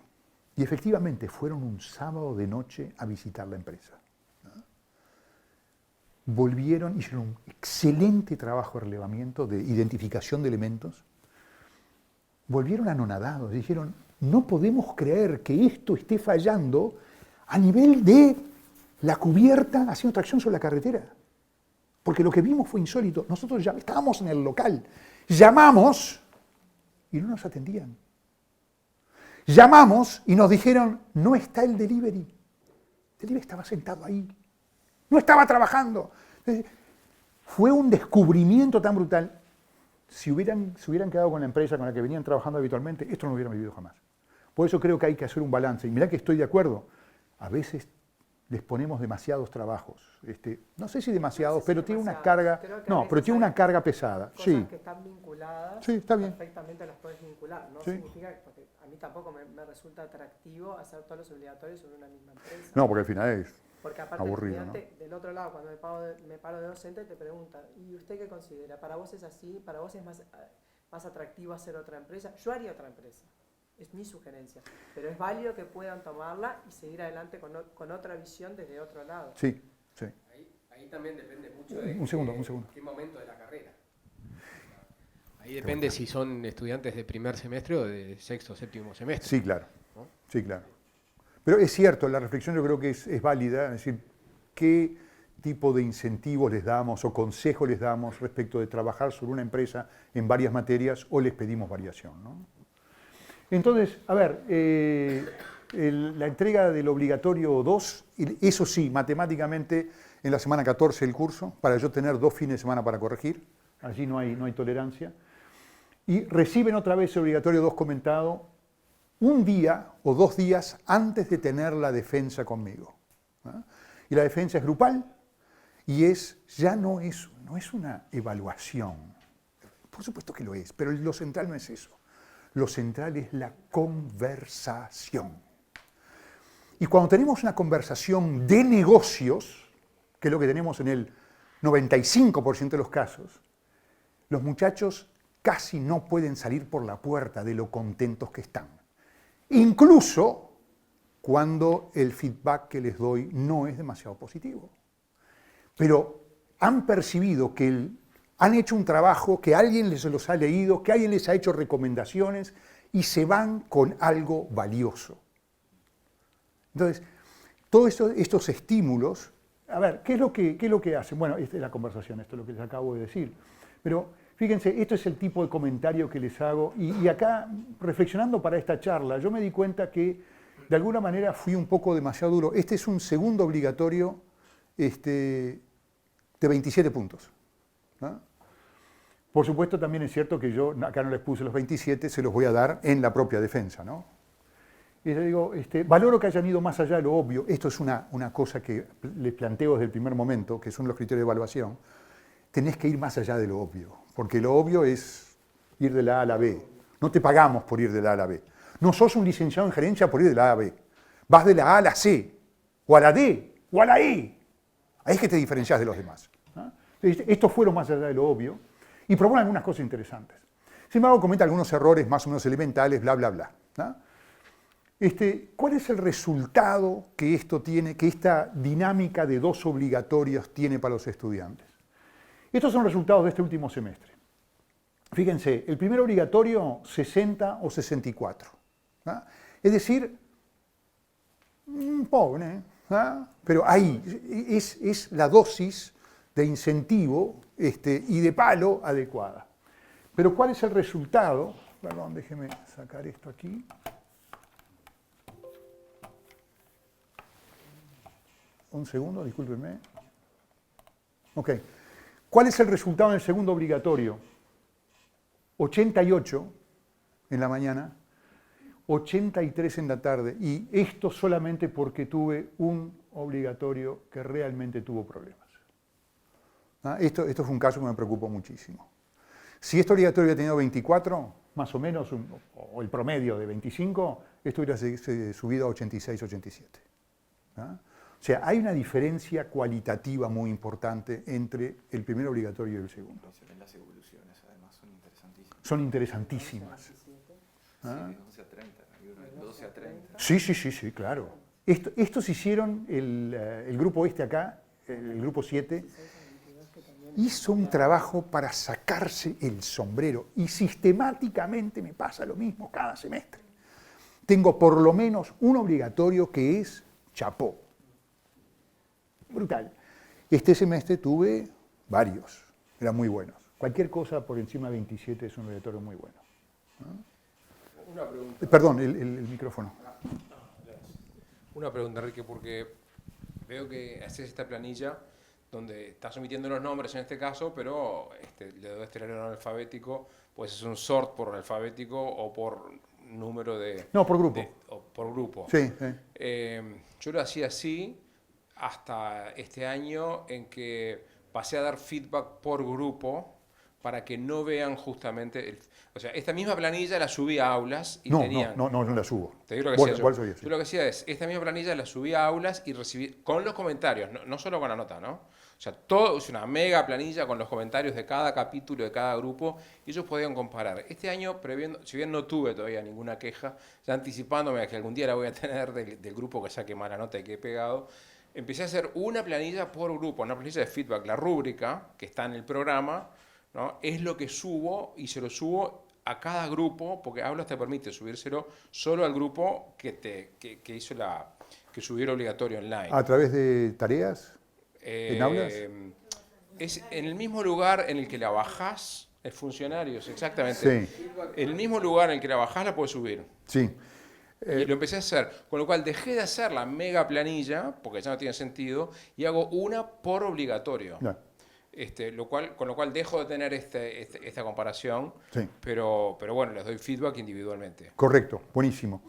Y efectivamente fueron un sábado de noche a visitar la empresa. Volvieron, hicieron un excelente trabajo de relevamiento, de identificación de elementos. Volvieron anonadados, dijeron, no podemos creer que esto esté fallando a nivel de la cubierta haciendo tracción sobre la carretera. Porque lo que vimos fue insólito. Nosotros ya estábamos en el local, llamamos y no nos atendían. Llamamos y nos dijeron, no está el delivery. El delivery estaba sentado ahí. No estaba trabajando. Entonces, fue un descubrimiento tan brutal. Si se hubieran quedado con la empresa con la que venían trabajando habitualmente, esto no lo hubieran vivido jamás. Por eso creo que hay que hacer un balance. Y mirá que estoy de acuerdo. A veces les ponemos demasiados trabajos. No sé si demasiados, pero tiene una carga. No, pero tiene una carga pesada. Cosas Sí. que están vinculadas, Sí, está bien. perfectamente las puedes vincular. No Sí. significa, porque a mí tampoco me resulta atractivo hacer todos los obligatorios sobre una misma empresa. No, porque al final es Porque aparte aburrido, el estudiante, del otro lado, cuando me paro de docente, te pregunta, ¿y usted qué considera? ¿Para vos es así? ¿Para vos es más atractivo hacer otra empresa? Yo haría otra empresa. Es mi sugerencia. Pero es válido que puedan tomarla y seguir adelante con otra visión desde otro lado. Sí, sí. Ahí también depende mucho de Un segundo. qué momento de la carrera. Ahí depende si son estudiantes de primer semestre o de sexto o séptimo semestre. Sí, claro. ¿No? Sí, claro. Pero es cierto, la reflexión yo creo que es válida, es decir, qué tipo de incentivos les damos o consejos les damos respecto de trabajar sobre una empresa en varias materias o les pedimos variación, ¿no? Entonces, a ver, la entrega del obligatorio 2, eso sí, matemáticamente en la semana 14 el curso, para yo tener 2 fines de semana para corregir, allí no hay tolerancia, y reciben otra vez el obligatorio 2 comentado un día o 2 días antes de tener la defensa conmigo. ¿Ah? Y la defensa es grupal y ya no es una evaluación. Por supuesto que lo es, pero lo central no es eso. Lo central es la conversación. Y cuando tenemos una conversación de negocios, que es lo que tenemos en el 95% de los casos, los muchachos casi no pueden salir por la puerta de lo contentos que están. Incluso cuando el feedback que les doy no es demasiado positivo. Pero han percibido que han hecho un trabajo, que alguien les los ha leído, que alguien les ha hecho recomendaciones y se van con algo valioso. Entonces, todos estos estímulos, a ver, ¿qué es lo que hacen? Bueno, esta es la conversación, esto es lo que les acabo de decir. Pero fíjense, esto es el tipo de comentario que les hago y acá, reflexionando para esta charla, yo me di cuenta que de alguna manera fui un poco demasiado duro. Este es un segundo obligatorio de 27 puntos. ¿No? Por supuesto, también es cierto que yo acá no les puse los 27, se los voy a dar en la propia defensa, ¿no? Y yo digo, valoro que hayan ido más allá de lo obvio. Esto es una cosa que les planteo desde el primer momento, que son los criterios de evaluación. Tenés que ir más allá de lo obvio, porque lo obvio es ir de la A a la B. No te pagamos por ir de la A a la B. No sos un licenciado en gerencia por ir de la A a B. Vas de la A a la C, o a la D, o a la E. Ahí es que te diferenciás de los demás. ¿No? Entonces, estos fueron más allá de lo obvio y proponen algunas cosas interesantes. Sin embargo, cometen algunos errores más o menos elementales, bla, bla, bla. ¿No? ¿Cuál es el resultado que esto tiene, que esta dinámica de 2 obligatorios tiene para los estudiantes? Estos son resultados de este último semestre. Fíjense, el primer obligatorio 60 o 64. ¿No? Es decir, pobre, ¿no? Pero ahí es la dosis de incentivo y de palo adecuada. Pero ¿cuál es el resultado? Perdón, déjeme sacar esto aquí. Un segundo, discúlpenme. Ok. ¿Cuál es el resultado en el segundo obligatorio? 88 en la mañana, 83 en la tarde. Y esto solamente porque tuve un obligatorio que realmente tuvo problemas. ¿Ah? Esto fue un caso que me preocupó muchísimo. Si este obligatorio hubiera tenido 24, más o menos, o el promedio de 25, esto hubiera subido a 86, 87. ¿Ah? O sea, hay una diferencia cualitativa muy importante entre el primer obligatorio y el segundo. Las evoluciones, además, son interesantísimas. Son interesantísimas. ¿Ah? Sí, de 11 a 30, de 12 a 30. Sí, claro. Estos hicieron, el grupo acá, el grupo 7, hizo un trabajo para sacarse el sombrero y sistemáticamente me pasa lo mismo cada semestre. Tengo por lo menos un obligatorio que es chapó. Brutal. Este semestre tuve varios, eran muy buenos. Cualquier cosa por encima de 27 es un obligatorio muy bueno. ¿No? Una pregunta. Perdón, el micrófono. Una pregunta, Enrique, porque veo que haces esta planilla donde estás omitiendo los nombres en este caso, pero le doy este orden alfabético, pues es un sort por alfabético o por número de... No, por grupo. O por grupo. Sí. Yo lo hacía así hasta este año en que pasé a dar feedback por grupo para que no vean justamente... o sea, esta misma planilla la subí a aulas y tenían... No la subo. Te digo lo que hacía yo. Soy Yo lo que hacía es, esta misma planilla la subí a aulas y recibí con los comentarios, no solo con la nota, ¿no? O sea, todo es una mega planilla con los comentarios de cada capítulo, de cada grupo, y ellos podían comparar. Este año, previendo, si bien no tuve todavía ninguna queja, ya anticipándome a que algún día la voy a tener del grupo que saque mala nota y que he pegado, empecé a hacer una planilla por grupo, una planilla de feedback. La rúbrica, que está en el programa, ¿no? Es lo que subo y se lo subo a cada grupo, porque Aulas te permite subírselo solo al grupo que hizo que subió el obligatorio online. ¿A través de tareas? ¿En Aulas? Es en el mismo lugar en el que la bajás, es funcionarios, exactamente. Sí. En el mismo lugar en el que la bajás la puedes subir. Sí. Y lo empecé a hacer, con lo cual dejé de hacer la mega planilla, porque ya no tiene sentido, y hago una por obligatorio. No. Con lo cual dejo de tener esta comparación, Sí. pero bueno, les doy feedback individualmente. Correcto, buenísimo.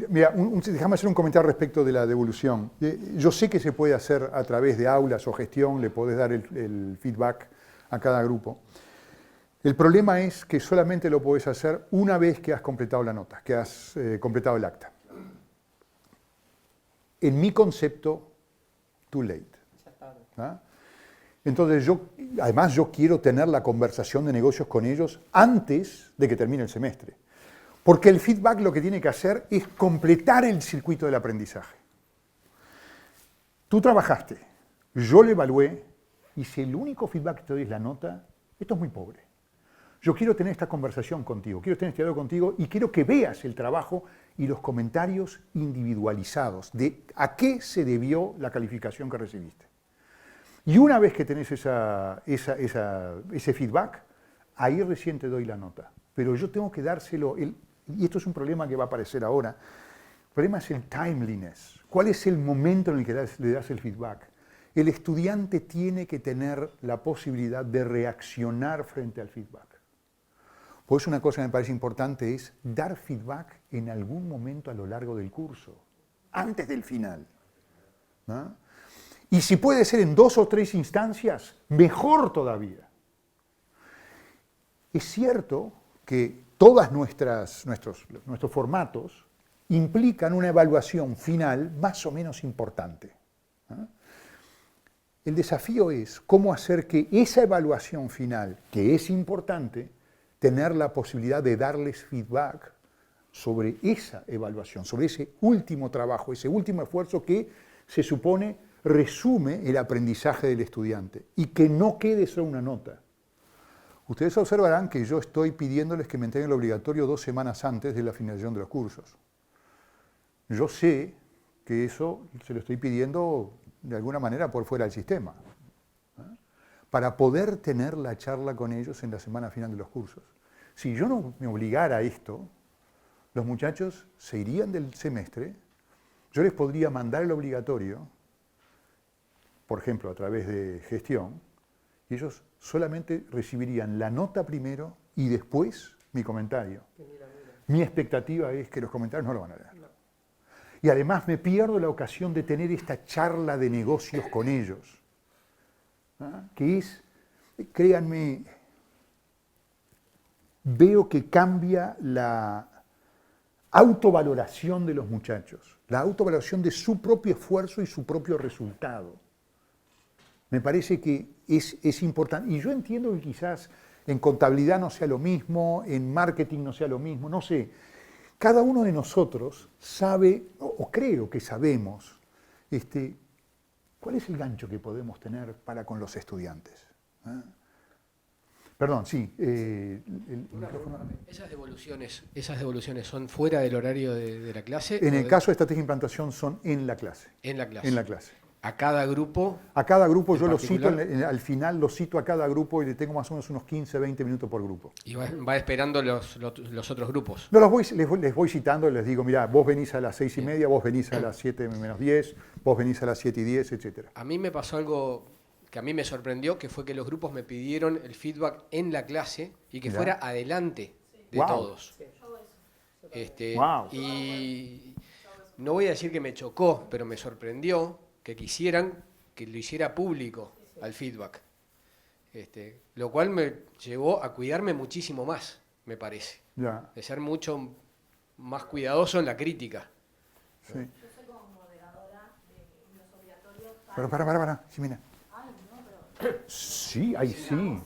Mira, déjame hacer un comentario respecto de la devolución. Yo sé que se puede hacer a través de aulas o gestión, le podés dar el feedback a cada grupo. El problema es que solamente lo podés hacer una vez que has completado la nota, que has completado el acta. En mi concepto, too late. ¿Ah? Entonces además yo quiero tener la conversación de negocios con ellos antes de que termine el semestre. Porque el feedback lo que tiene que hacer es completar el circuito del aprendizaje. Tú trabajaste, yo lo evalué, y si el único feedback que te doy es la nota, esto es muy pobre. Yo quiero tener esta conversación contigo, quiero tener este diálogo contigo y quiero que veas el trabajo y los comentarios individualizados de a qué se debió la calificación que recibiste. Y una vez que tenés ese feedback, ahí recién te doy la nota. Pero yo tengo que dárselo, y esto es un problema que va a aparecer ahora, el problema es el timeliness. ¿Cuál es el momento en el que le das el feedback? El estudiante tiene que tener la posibilidad de reaccionar frente al feedback. Pues una cosa que me parece importante es dar feedback en algún momento a lo largo del curso, antes del final, ¿no? Y si puede ser en 2 o 3 instancias, mejor todavía. Es cierto que todos nuestros formatos implican una evaluación final más o menos importante, ¿no? El desafío es cómo hacer que esa evaluación final, que es importante, tener la posibilidad de darles feedback sobre esa evaluación, sobre ese último trabajo, ese último esfuerzo que se supone resume el aprendizaje del estudiante y que no quede solo una nota. Ustedes observarán que yo estoy pidiéndoles que me entreguen el obligatorio 2 semanas antes de la finalización de los cursos. Yo sé que eso se lo estoy pidiendo de alguna manera por fuera del sistema, ¿eh? Para poder tener la charla con ellos en la semana final de los cursos. Si yo no me obligara a esto, los muchachos se irían del semestre, yo les podría mandar el obligatorio, por ejemplo, a través de gestión, y ellos solamente recibirían la nota primero y después mi comentario. Mi expectativa es que los comentarios no lo van a leer. Y además me pierdo la ocasión de tener esta charla de negocios con ellos, ¿ah? Que es, créanme, veo que cambia la autovaloración de los muchachos, la autovaloración de su propio esfuerzo y su propio resultado. Me parece que es importante. Y yo entiendo que quizás en contabilidad no sea lo mismo, en marketing no sea lo mismo, no sé. Cada uno de nosotros sabe, o creo que sabemos, cuál es el gancho que podemos tener para con los estudiantes. ¿Eh? Perdón, sí. El micrófono. ¿Esas devoluciones son fuera del horario de la clase? En el caso de estrategia de implantación son en la clase. En la clase. En la clase. ¿A cada grupo? A cada grupo yo lo cito, al final lo cito a cada grupo y le tengo más o menos unos 15, 20 minutos por grupo. Y va esperando los otros grupos. No, les voy citando, les digo, mirá, vos venís a las 6:30, vos venís a las 7 menos 10, vos venís a las 7:10, etc. A mí me pasó algo que a mí me sorprendió, que fue que los grupos me pidieron el feedback en la clase y que fuera adelante de todos. Wow. Y no voy a decir que me chocó, pero me sorprendió que quisieran que lo hiciera público al feedback. Lo cual me llevó a cuidarme muchísimo más, me parece. Ya. De ser mucho más cuidadoso en la crítica. Sí. Yo soy como moderadora de los obligatorios. Pero para, Jimena. Ay, no, pero... Sí, ahí sí.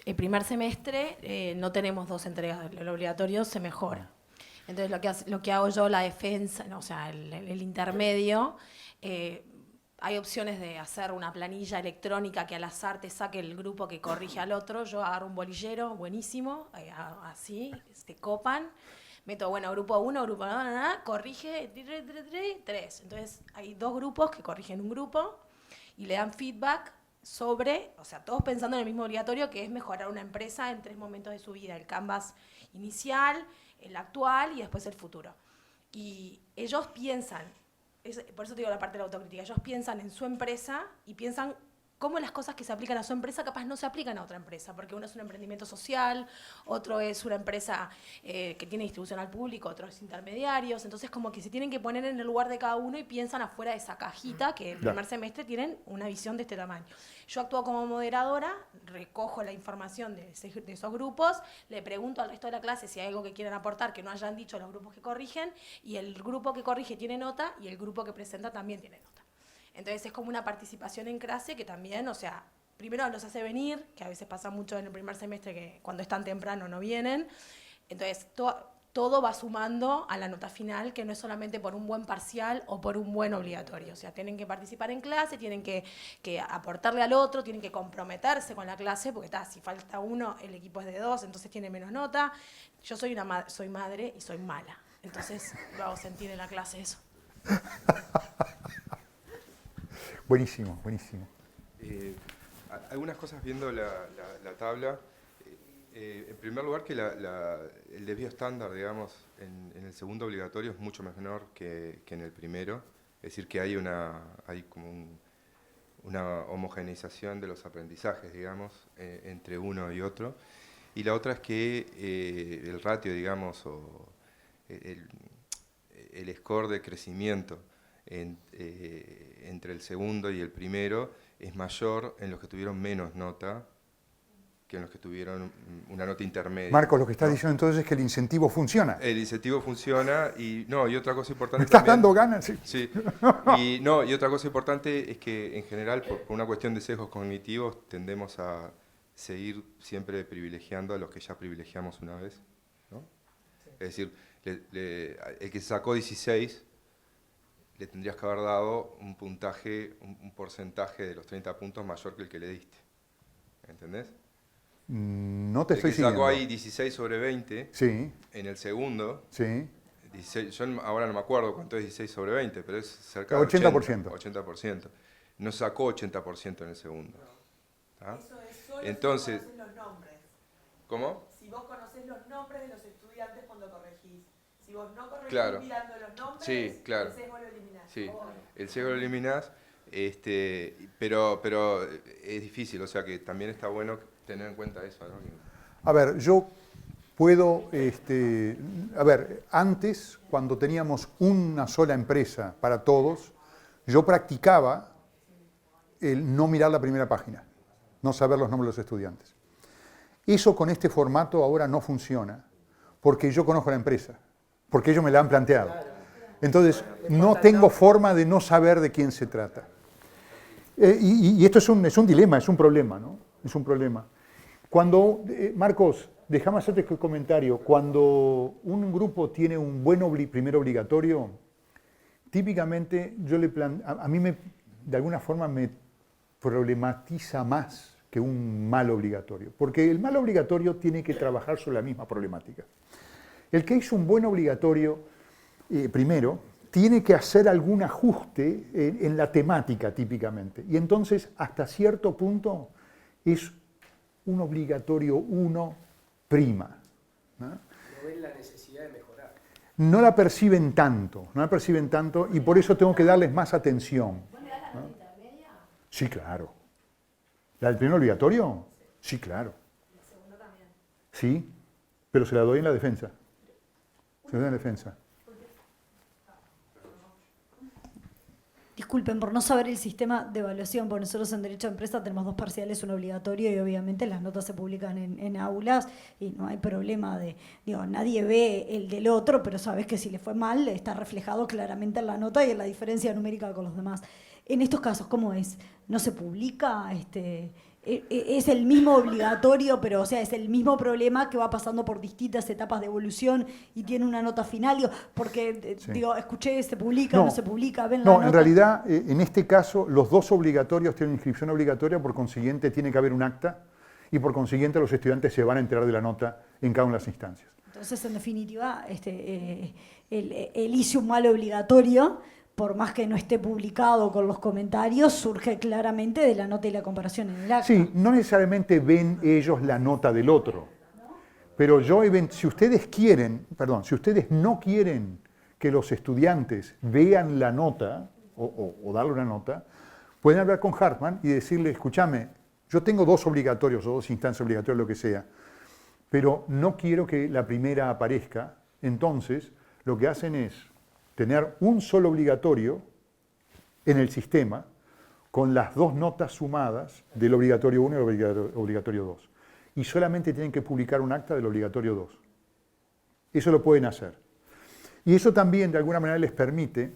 El primer semestre no tenemos 2 entregas del obligatorio, se mejora. Entonces lo que hago yo, la defensa, o sea, el intermedio, hay opciones de hacer una planilla electrónica que al azar te saque el grupo que corrige al otro. Yo agarro un bolillero, buenísimo, así, te copan. Meto, grupo 1, grupo 2, corrige 3. Entonces hay 2 grupos que corrigen un grupo y le dan feedback sobre, o sea, todos pensando en el mismo obligatorio, que es mejorar una empresa en 3 momentos de su vida. El canvas inicial, el actual y después el futuro. Y ellos piensan, por eso te digo la parte de la autocrítica, ellos piensan en su empresa y piensan cómo las cosas que se aplican a su empresa capaz no se aplican a otra empresa, porque uno es un emprendimiento social, otro es una empresa que tiene distribución al público, otro es intermediarios, entonces como que se tienen que poner en el lugar de cada uno y piensan afuera de esa cajita que el primer semestre tienen una visión de este tamaño. Yo actúo como moderadora, recojo la información de esos grupos, le pregunto al resto de la clase si hay algo que quieren aportar que no hayan dicho los grupos que corrigen, y el grupo que corrige tiene nota y el grupo que presenta también tiene nota. Entonces es como una participación en clase que también, o sea, primero los hace venir, que a veces pasa mucho en el primer semestre que cuando están temprano no vienen. Entonces todo va sumando a la nota final, que no es solamente por un buen parcial o por un buen obligatorio. O sea, tienen que participar en clase, tienen que aportarle al otro, tienen que comprometerse con la clase, porque si falta uno, el equipo es de 2, entonces tiene menos nota. Yo soy madre y soy mala, entonces lo hago sentir en la clase eso. Buenísimo, buenísimo. Algunas cosas viendo la tabla. En primer lugar, que el desvío estándar, digamos, en el segundo obligatorio es mucho menor que en el primero. Es decir, que hay como una homogeneización de los aprendizajes, digamos, entre uno y otro. Y la otra es que el ratio, digamos, o el score de crecimiento entre el segundo y el primero es mayor en los que tuvieron menos nota que en los que tuvieron una nota intermedia. Marcos, lo que estás diciendo entonces es que el incentivo funciona. El incentivo funciona y otra cosa importante. ¿Me estás también, dando ganas? Sí. Sí. Y otra cosa importante es que en general, por una cuestión de sesgos cognitivos, tendemos a seguir siempre privilegiando a los que ya privilegiamos una vez, ¿no? Sí. Es decir, el que sacó 16, le tendrías que haber dado un puntaje, un porcentaje de los 30 puntos mayor que el que le diste. ¿Entendés? No te estoy siguiendo. El que sacó ahí 16 sobre 20, sí, en el segundo, sí, 16, yo ahora no me acuerdo cuánto es 16 sobre 20, pero es cerca de 80%. 80%. No sacó 80% en el segundo. ¿Ah? Eso es solo entonces, si vos conocés los nombres. ¿Cómo? Si vos conocés los nombres de los estudiantes cuando corregís. Si vos no corregís Claro. mirando los nombres, Sí, claro. el sesgo lo eliminás. Sí, el sesgo lo eliminás, pero es difícil, o sea que también está bueno tener en cuenta eso, ¿no? A ver, yo puedo, antes, cuando teníamos una sola empresa para todos, yo practicaba el no mirar la primera página, no saber los nombres de los estudiantes. Eso con este formato ahora no funciona, porque yo conozco la empresa, porque ellos me la han planteado. Entonces, no tengo forma de no saber de quién se trata. Y esto es un dilema, es un problema, ¿no? Es un problema. Cuando, Marcos, déjame hacerte el comentario, cuando un grupo tiene un buen primer obligatorio, típicamente a mí de alguna forma me problematiza más que un mal obligatorio, porque el mal obligatorio tiene que trabajar sobre la misma problemática. El que hizo un buen obligatorio, primero, tiene que hacer algún ajuste en la temática típicamente, y entonces hasta cierto punto es un obligatorio 1', ¿no? No ven la necesidad de mejorar. No la perciben tanto, y por eso tengo que darles más atención. ¿Vos le das la nota intermedia? Sí, claro. ¿La del primer obligatorio? Sí, claro. ¿La segunda también? Sí, pero se la doy en la defensa. Se la doy en la defensa. Disculpen por no saber el sistema de evaluación, porque nosotros en Derecho de Empresa tenemos 2 parciales, un obligatorio, y obviamente las notas se publican en aulas y no hay problema nadie ve el del otro, pero sabes que si le fue mal está reflejado claramente en la nota y en la diferencia numérica con los demás. En estos casos, ¿cómo es? ¿No se publica? Es el mismo obligatorio, pero o sea, es el mismo problema que va pasando por distintas etapas de evolución y tiene una nota final, porque sí. Escuché, se publica, no se publica, ven la No, nota. en realidad, en este caso, los 2 obligatorios tienen inscripción obligatoria, por consiguiente tiene que haber un acta y por consiguiente los estudiantes se van a enterar de la nota en cada una de las instancias. Entonces, en definitiva, el hice un mal obligatorio, por más que no esté publicado con los comentarios, surge claramente de la nota y la comparación en el acta. Sí, no necesariamente ven ellos la nota del otro, pero si ustedes no quieren que los estudiantes vean la nota o darle una nota, Pueden hablar con Hartman y decirle, escúchame, yo tengo 2 obligatorios o 2 instancias obligatorias, lo que sea, pero no quiero que la primera aparezca. Entonces, lo que hacen es tener un solo obligatorio en el sistema con las 2 notas sumadas del obligatorio 1 y el obligatorio 2. Y solamente tienen que publicar un acta del obligatorio 2. Eso lo pueden hacer. Y eso también, de alguna manera, les permite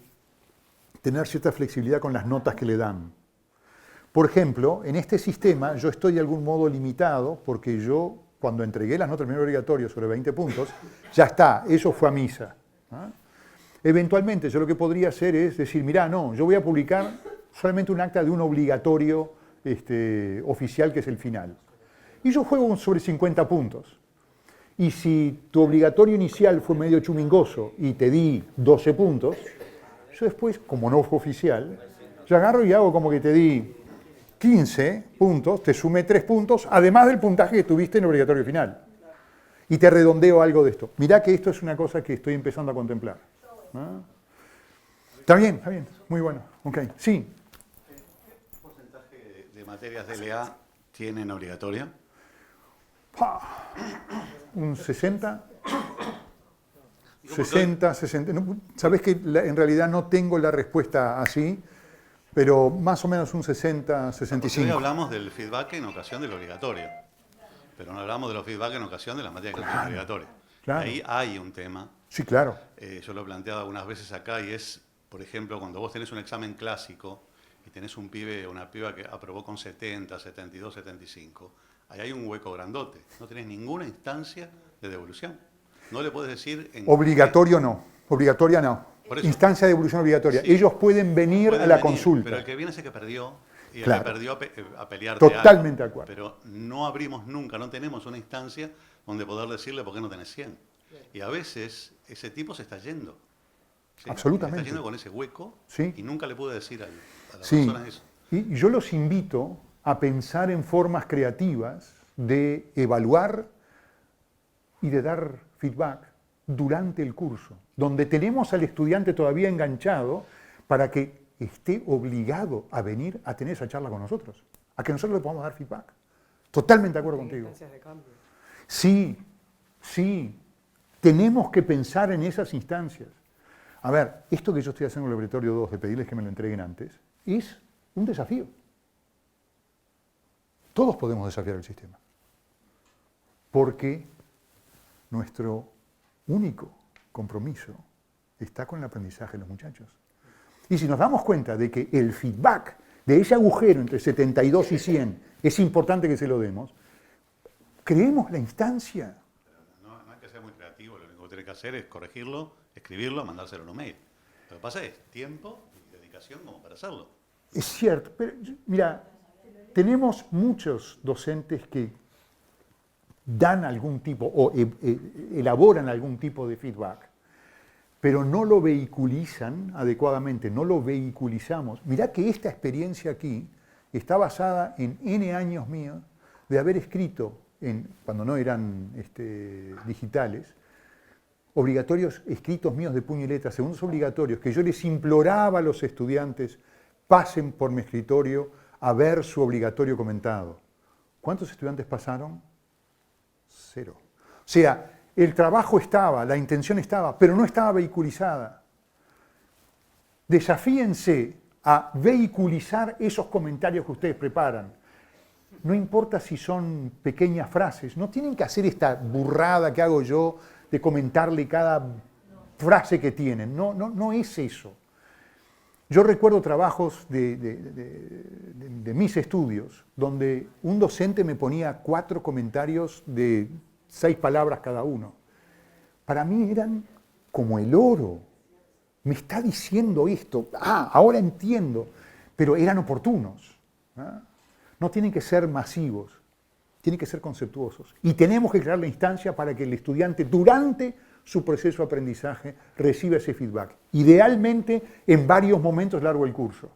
tener cierta flexibilidad con las notas que le dan. Por ejemplo, en este sistema yo estoy de algún modo limitado porque yo, cuando entregué las notas del primer obligatorio sobre 20 puntos, ya está, eso fue a misa. Eventualmente yo lo que podría hacer es decir, mirá, no, yo voy a publicar solamente un acta de un obligatorio oficial que es el final. Y yo juego sobre 50 puntos. Y si tu obligatorio inicial fue medio chumingoso y te di 12 puntos, yo después, como no fue oficial, yo agarro y hago como que te di 15 puntos, te sumé 3 puntos, además del puntaje que tuviste en el obligatorio final. Y te redondeo algo de esto. Mirá que esto es una cosa que estoy empezando a contemplar. ¿Ah? Está bien, muy bueno. Ok, sí. ¿Qué porcentaje de materias de LA tienen obligatoria? Un 60. 60, 60. No, sabés que en realidad no tengo la respuesta así, pero más o menos un 60, 65. Hoy hablamos del feedback en ocasión del obligatorio, pero no hablamos de los feedback en ocasión de las materias que tienen obligatoria. Claro. Ahí hay un tema. Sí, claro. Yo lo he planteado algunas veces acá y es, por ejemplo, cuando vos tenés un examen clásico y tenés un pibe o una piba que aprobó con 70, 72, 75, ahí hay un hueco grandote. No tenés ninguna instancia de devolución. No le puedes decir... Obligatorio no. Obligatoria no. Instancia de devolución obligatoria. Sí. Ellos pueden venir a la consulta. Pero el que viene es el que perdió. Y claro. el que perdió a pelear. Totalmente de acuerdo. Pero no abrimos nunca, no tenemos una instancia donde poder decirle por qué no tenés 100. Y a veces ese tipo se está yendo. ¿Sí? Absolutamente. Se está yendo con ese hueco, sí. Y nunca le pude decir a la sí. persona eso. Y yo los invito a pensar en formas creativas de evaluar y de dar feedback durante el curso, donde tenemos al estudiante todavía enganchado para que esté obligado a venir a tener esa charla con nosotros, a que nosotros le podamos dar feedback. Totalmente de acuerdo contigo. De cambio. Sí, sí, tenemos que pensar en esas instancias. A ver, esto que yo estoy haciendo en el laboratorio 2, de pedirles que me lo entreguen antes, es un desafío. Todos podemos desafiar el sistema, porque nuestro único compromiso está con el aprendizaje de los muchachos. Y si nos damos cuenta de que el feedback de ese agujero entre 72 y 100 es importante que se lo demos, creemos la instancia. No hay que ser muy creativo, lo único que tiene que hacer es corregirlo, escribirlo, mandárselo en un mail. Lo que pasa es tiempo y dedicación como para hacerlo. Es cierto, pero mira, tenemos muchos docentes que dan algún tipo o elaboran algún tipo de feedback, pero no lo vehiculizan adecuadamente, no lo vehiculizamos. Mirá que esta experiencia aquí está basada en N años míos de haber escrito, cuando no eran digitales, obligatorios escritos míos de puño y letra, segundos obligatorios, que yo les imploraba a los estudiantes, pasen por mi escritorio a ver su obligatorio comentado. ¿Cuántos estudiantes pasaron? 0. O sea, el trabajo estaba, la intención estaba, pero no estaba vehiculizada. Desafíense a vehiculizar esos comentarios que ustedes preparan. No importa si son pequeñas frases, no tienen que hacer esta burrada que hago yo de comentarle cada frase que tienen. No es eso. Yo recuerdo trabajos de mis estudios donde un docente me ponía 4 comentarios de 6 palabras cada uno. Para mí eran como el oro. Me está diciendo esto. Ahora entiendo. Pero eran oportunos. No tienen que ser masivos. Tienen que ser conceptuosos. Y tenemos que crear la instancia para que el estudiante, durante su proceso de aprendizaje, reciba ese feedback. Idealmente, en varios momentos a lo largo del curso.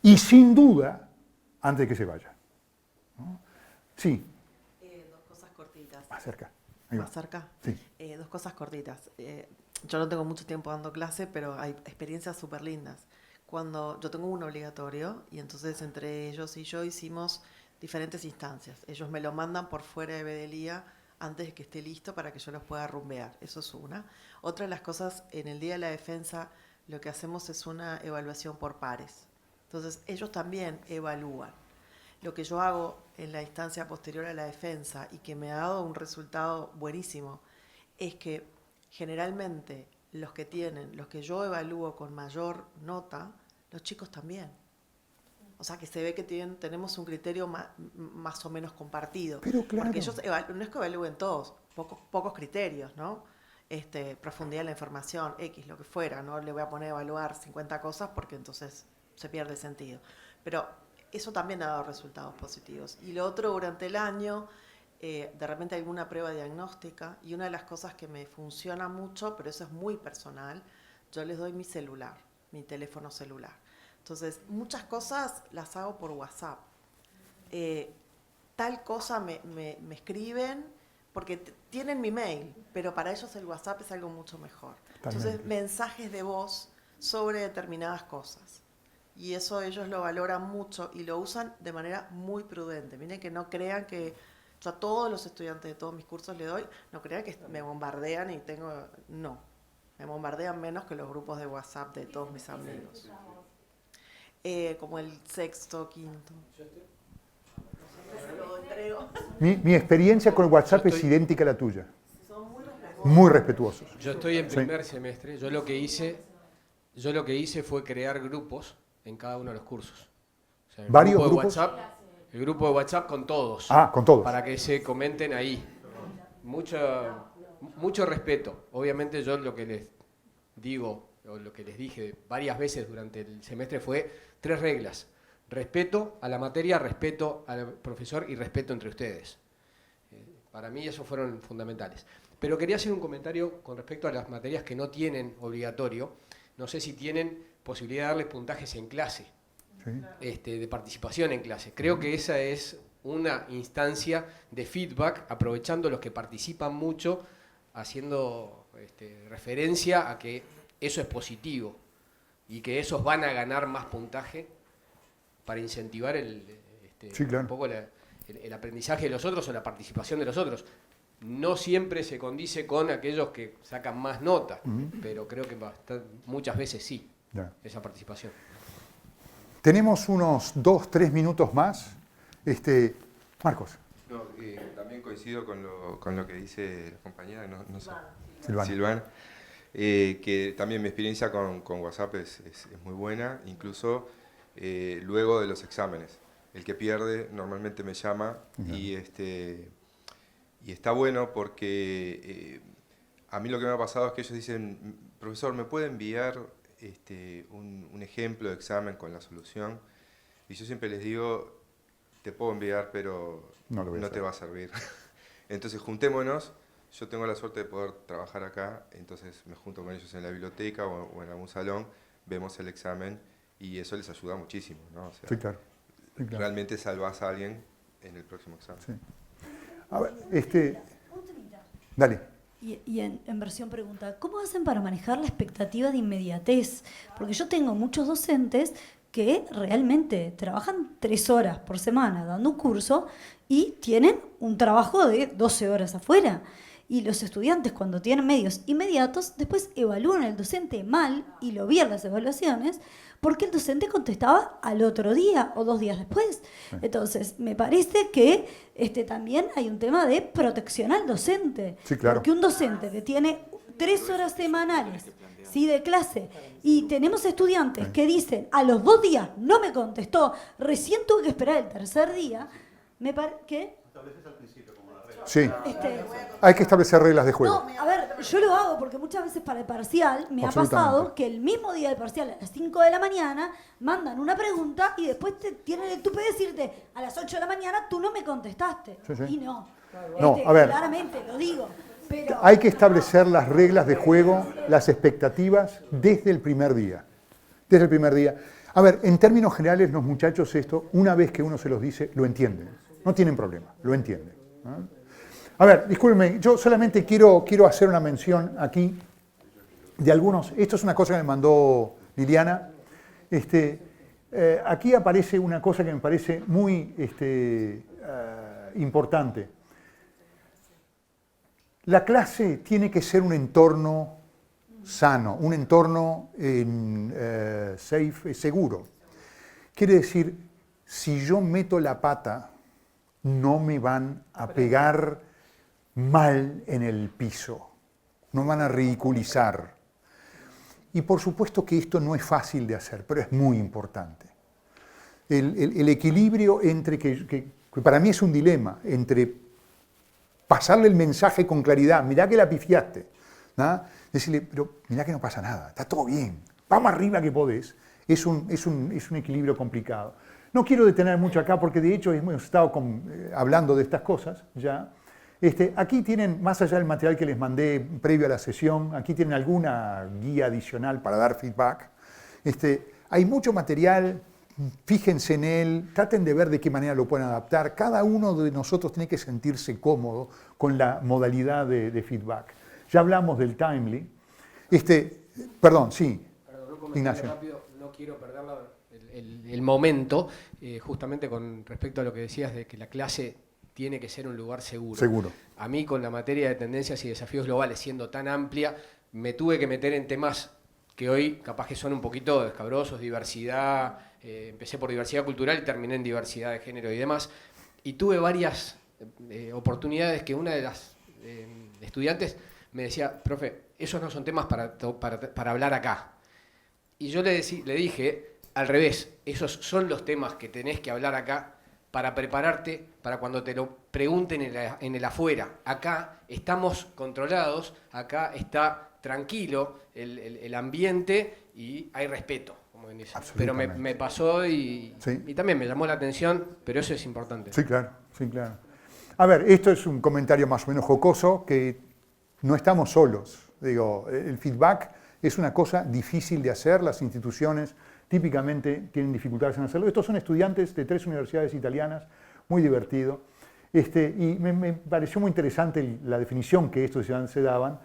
Y sin duda, antes de que se vaya. ¿No? Sí. Dos cosas cortitas. Acerca. ¿Más cerca? Sí. Dos cosas cortitas. Yo no tengo mucho tiempo dando clase, pero hay experiencias súper lindas. cuando yo tengo un obligatorio y entonces entre ellos y yo hicimos diferentes instancias. Ellos me lo mandan por fuera de Bedelía antes de que esté listo para que yo los pueda rumbear. Eso es una. Otra de las cosas, en el Día de la Defensa, lo que hacemos es una evaluación por pares. Entonces, ellos también evalúan. Lo que yo hago en la instancia posterior a la defensa y que me ha dado un resultado buenísimo es que generalmente los que yo evalúo con mayor nota, los chicos también. O sea, que se ve que tenemos un criterio más o menos compartido. Pero claro. Porque ellos no es que evalúen todos, pocos criterios, ¿no? Profundidad de la información, X, lo que fuera. No le voy a poner a evaluar 50 cosas porque entonces se pierde sentido. Pero eso también ha dado resultados positivos. Y lo otro, durante el año, de repente hay alguna prueba diagnóstica, y una de las cosas que me funciona mucho, pero eso es muy personal, yo les doy mi celular, mi teléfono celular. Entonces, muchas cosas las hago por WhatsApp. Tal cosa me escriben, porque tienen mi mail, pero para ellos el WhatsApp es algo mucho mejor. Entonces, mensajes de voz sobre determinadas cosas. Y eso ellos lo valoran mucho y lo usan de manera muy prudente. Miren que no crean que yo a todos los estudiantes de todos mis cursos le doy, no crean que me bombardean y no, me bombardean menos que los grupos de WhatsApp de todos mis amigos. Como el sexto, quinto. Mi experiencia con WhatsApp es idéntica a la tuya. Muy respetuosos. Yo estoy en primer semestre. Yo lo que hice fue crear grupos en cada uno de los cursos. O sea, ¿Varios grupos? El grupo de WhatsApp con todos. Con todos. Para que se comenten ahí. Mucho respeto. Obviamente yo lo que les digo, o lo que les dije varias veces durante el semestre fue 3 reglas. Respeto a la materia, respeto al profesor y respeto entre ustedes. Para mí esos fueron fundamentales. Pero quería hacer un comentario con respecto a las materias que no tienen obligatorio. No sé si tienen posibilidad de darles puntajes en clase, de participación en clase. Creo que esa es una instancia de feedback, aprovechando los que participan mucho, haciendo referencia a que eso es positivo y que esos van a ganar más puntaje para incentivar un poco el aprendizaje de los otros o la participación de los otros. No siempre se condice con aquellos que sacan más nota, pero creo que muchas veces sí, esa participación. Tenemos unos 2-3 minutos más. Marcos. No, también coincido con lo que dice la compañera, no sé, Silvana. Que también mi experiencia con WhatsApp es muy buena, incluso luego de los exámenes. El que pierde normalmente me llama y está bueno porque a mí lo que me ha pasado es que ellos dicen, profesor, ¿me puede enviar un ejemplo de examen con la solución? Y yo siempre les digo, te puedo enviar, pero no te va a servir. Entonces juntémonos, yo tengo la suerte de poder trabajar acá, entonces me junto con ellos en la biblioteca o en algún salón, vemos el examen y eso les ayuda muchísimo, ¿no? O sea, sí, claro. Realmente salvás a alguien en el próximo examen. Sí. A ver, dale. Y en versión pregunta, ¿cómo hacen para manejar la expectativa de inmediatez? Porque yo tengo muchos docentes que realmente trabajan 3 horas por semana dando un curso y tienen un trabajo de 12 horas afuera. Y los estudiantes, cuando tienen medios inmediatos, después evalúan al docente mal, y lo vi en las evaluaciones, porque el docente contestaba al otro día o 2 días después. Entonces, me parece que también hay un tema de protección al docente. Sí, claro. Porque un docente que tiene 3 horas semanales de clase, y tenemos estudiantes que dicen, a los 2 días no me contestó, recién tuve que esperar el 3er día, me parece que... Sí, hay que establecer reglas de juego. No, a ver, yo lo hago porque muchas veces para el parcial me ha pasado que el mismo día del parcial, a las 5 de la mañana, mandan una pregunta y después tienen el tupe de decirte, a las 8 de la mañana tú no me contestaste. Y no, a ver, claramente lo digo. Pero... hay que establecer las reglas de juego, las expectativas, desde el primer día. Desde el primer día. A ver, en términos generales, los muchachos esto, una vez que uno se los dice, lo entienden. No tienen problema, lo entienden. A ver, discúlpenme, yo solamente quiero hacer una mención aquí de algunos. Esto es una cosa que me mandó Liliana. Aquí aparece una cosa que me parece muy importante. La clase tiene que ser un entorno sano, un entorno safe, seguro. Quiere decir, si yo meto la pata, no me van a pegar mal en el piso, no van a ridiculizar. Y por supuesto que esto no es fácil de hacer, pero es muy importante. El equilibrio entre, que para mí es un dilema, entre pasarle el mensaje con claridad, mirá que la pifiaste, ¿no? Decirle, pero mirá que no pasa nada, está todo bien, vamos arriba que podés, es un equilibrio complicado. No quiero detener mucho acá porque de hecho hemos estado hablando de estas cosas ya. Aquí tienen, más allá del material que les mandé previo a la sesión, aquí tienen alguna guía adicional para dar feedback. Hay mucho material, fíjense en él, traten de ver de qué manera lo pueden adaptar. Cada uno de nosotros tiene que sentirse cómodo con la modalidad de feedback. Ya hablamos del timely. Perdón, sí, Ignacio. Rápido, no quiero perder el momento, justamente con respecto a lo que decías de que la clase tiene que ser un lugar seguro. Seguro. A mí, con la materia de tendencias y desafíos globales siendo tan amplia, me tuve que meter en temas que hoy capaz que son un poquito escabrosos, diversidad, empecé por diversidad cultural y terminé en diversidad de género y demás, y tuve varias oportunidades que una de las estudiantes me decía, profe, esos no son temas para hablar acá. Y yo le dije, al revés, esos son los temas que tenés que hablar acá para prepararte para cuando te lo pregunten en el afuera. Acá estamos controlados, acá está tranquilo el ambiente y hay respeto, como dice. Pero me pasó y también me llamó la atención, pero eso es importante. Sí, claro, sí, claro. A ver, esto es un comentario más o menos jocoso, que no estamos solos. Digo, el feedback es una cosa difícil de hacer, las instituciones típicamente tienen dificultades en hacerlo. Estos son estudiantes de 3 universidades italianas, muy divertido. Y me pareció muy interesante la definición que estos estudiantes se daban.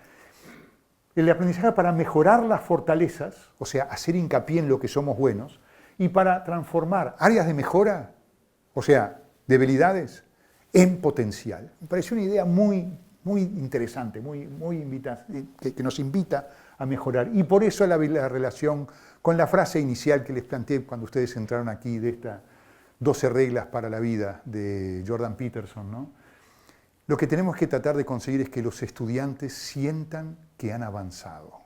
El aprendizaje para mejorar las fortalezas, o sea, hacer hincapié en lo que somos buenos, y para transformar áreas de mejora, o sea, debilidades, en potencial. Me pareció una idea muy interesante, que nos invita a mejorar. Y por eso la relación con la frase inicial que les planteé cuando ustedes entraron aquí, de estas 12 reglas para la vida de Jordan Peterson, ¿no? Lo que tenemos que tratar de conseguir es que los estudiantes sientan que han avanzado.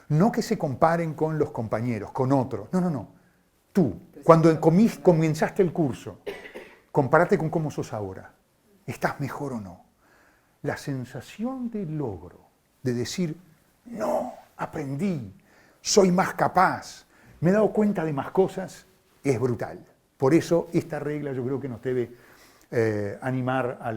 No que se comparen con los compañeros, con otros. No. Tú, cuando comenzaste el curso, compárate con cómo sos ahora. ¿Estás mejor o no? La sensación de logro, de decir, no, aprendí, soy más capaz, me he dado cuenta de más cosas, es brutal. Por eso esta regla yo creo que nos debe animar a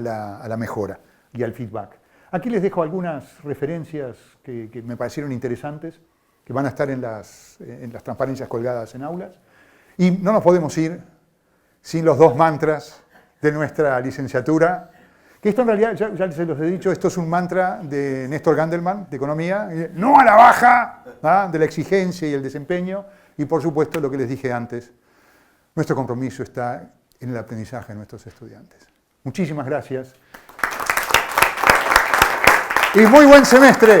la mejora y al feedback. Aquí les dejo algunas referencias que me parecieron interesantes, que van a estar en las transparencias colgadas en aulas. Y no nos podemos ir sin los 2 mantras de nuestra licenciatura, que esto en realidad, ya se los he dicho, esto es un mantra de Néstor Gandelman, de Economía, no a la baja, ¿ah?, de la exigencia y el desempeño, y por supuesto lo que les dije antes, nuestro compromiso está en el aprendizaje de nuestros estudiantes. Muchísimas gracias. Y muy buen semestre.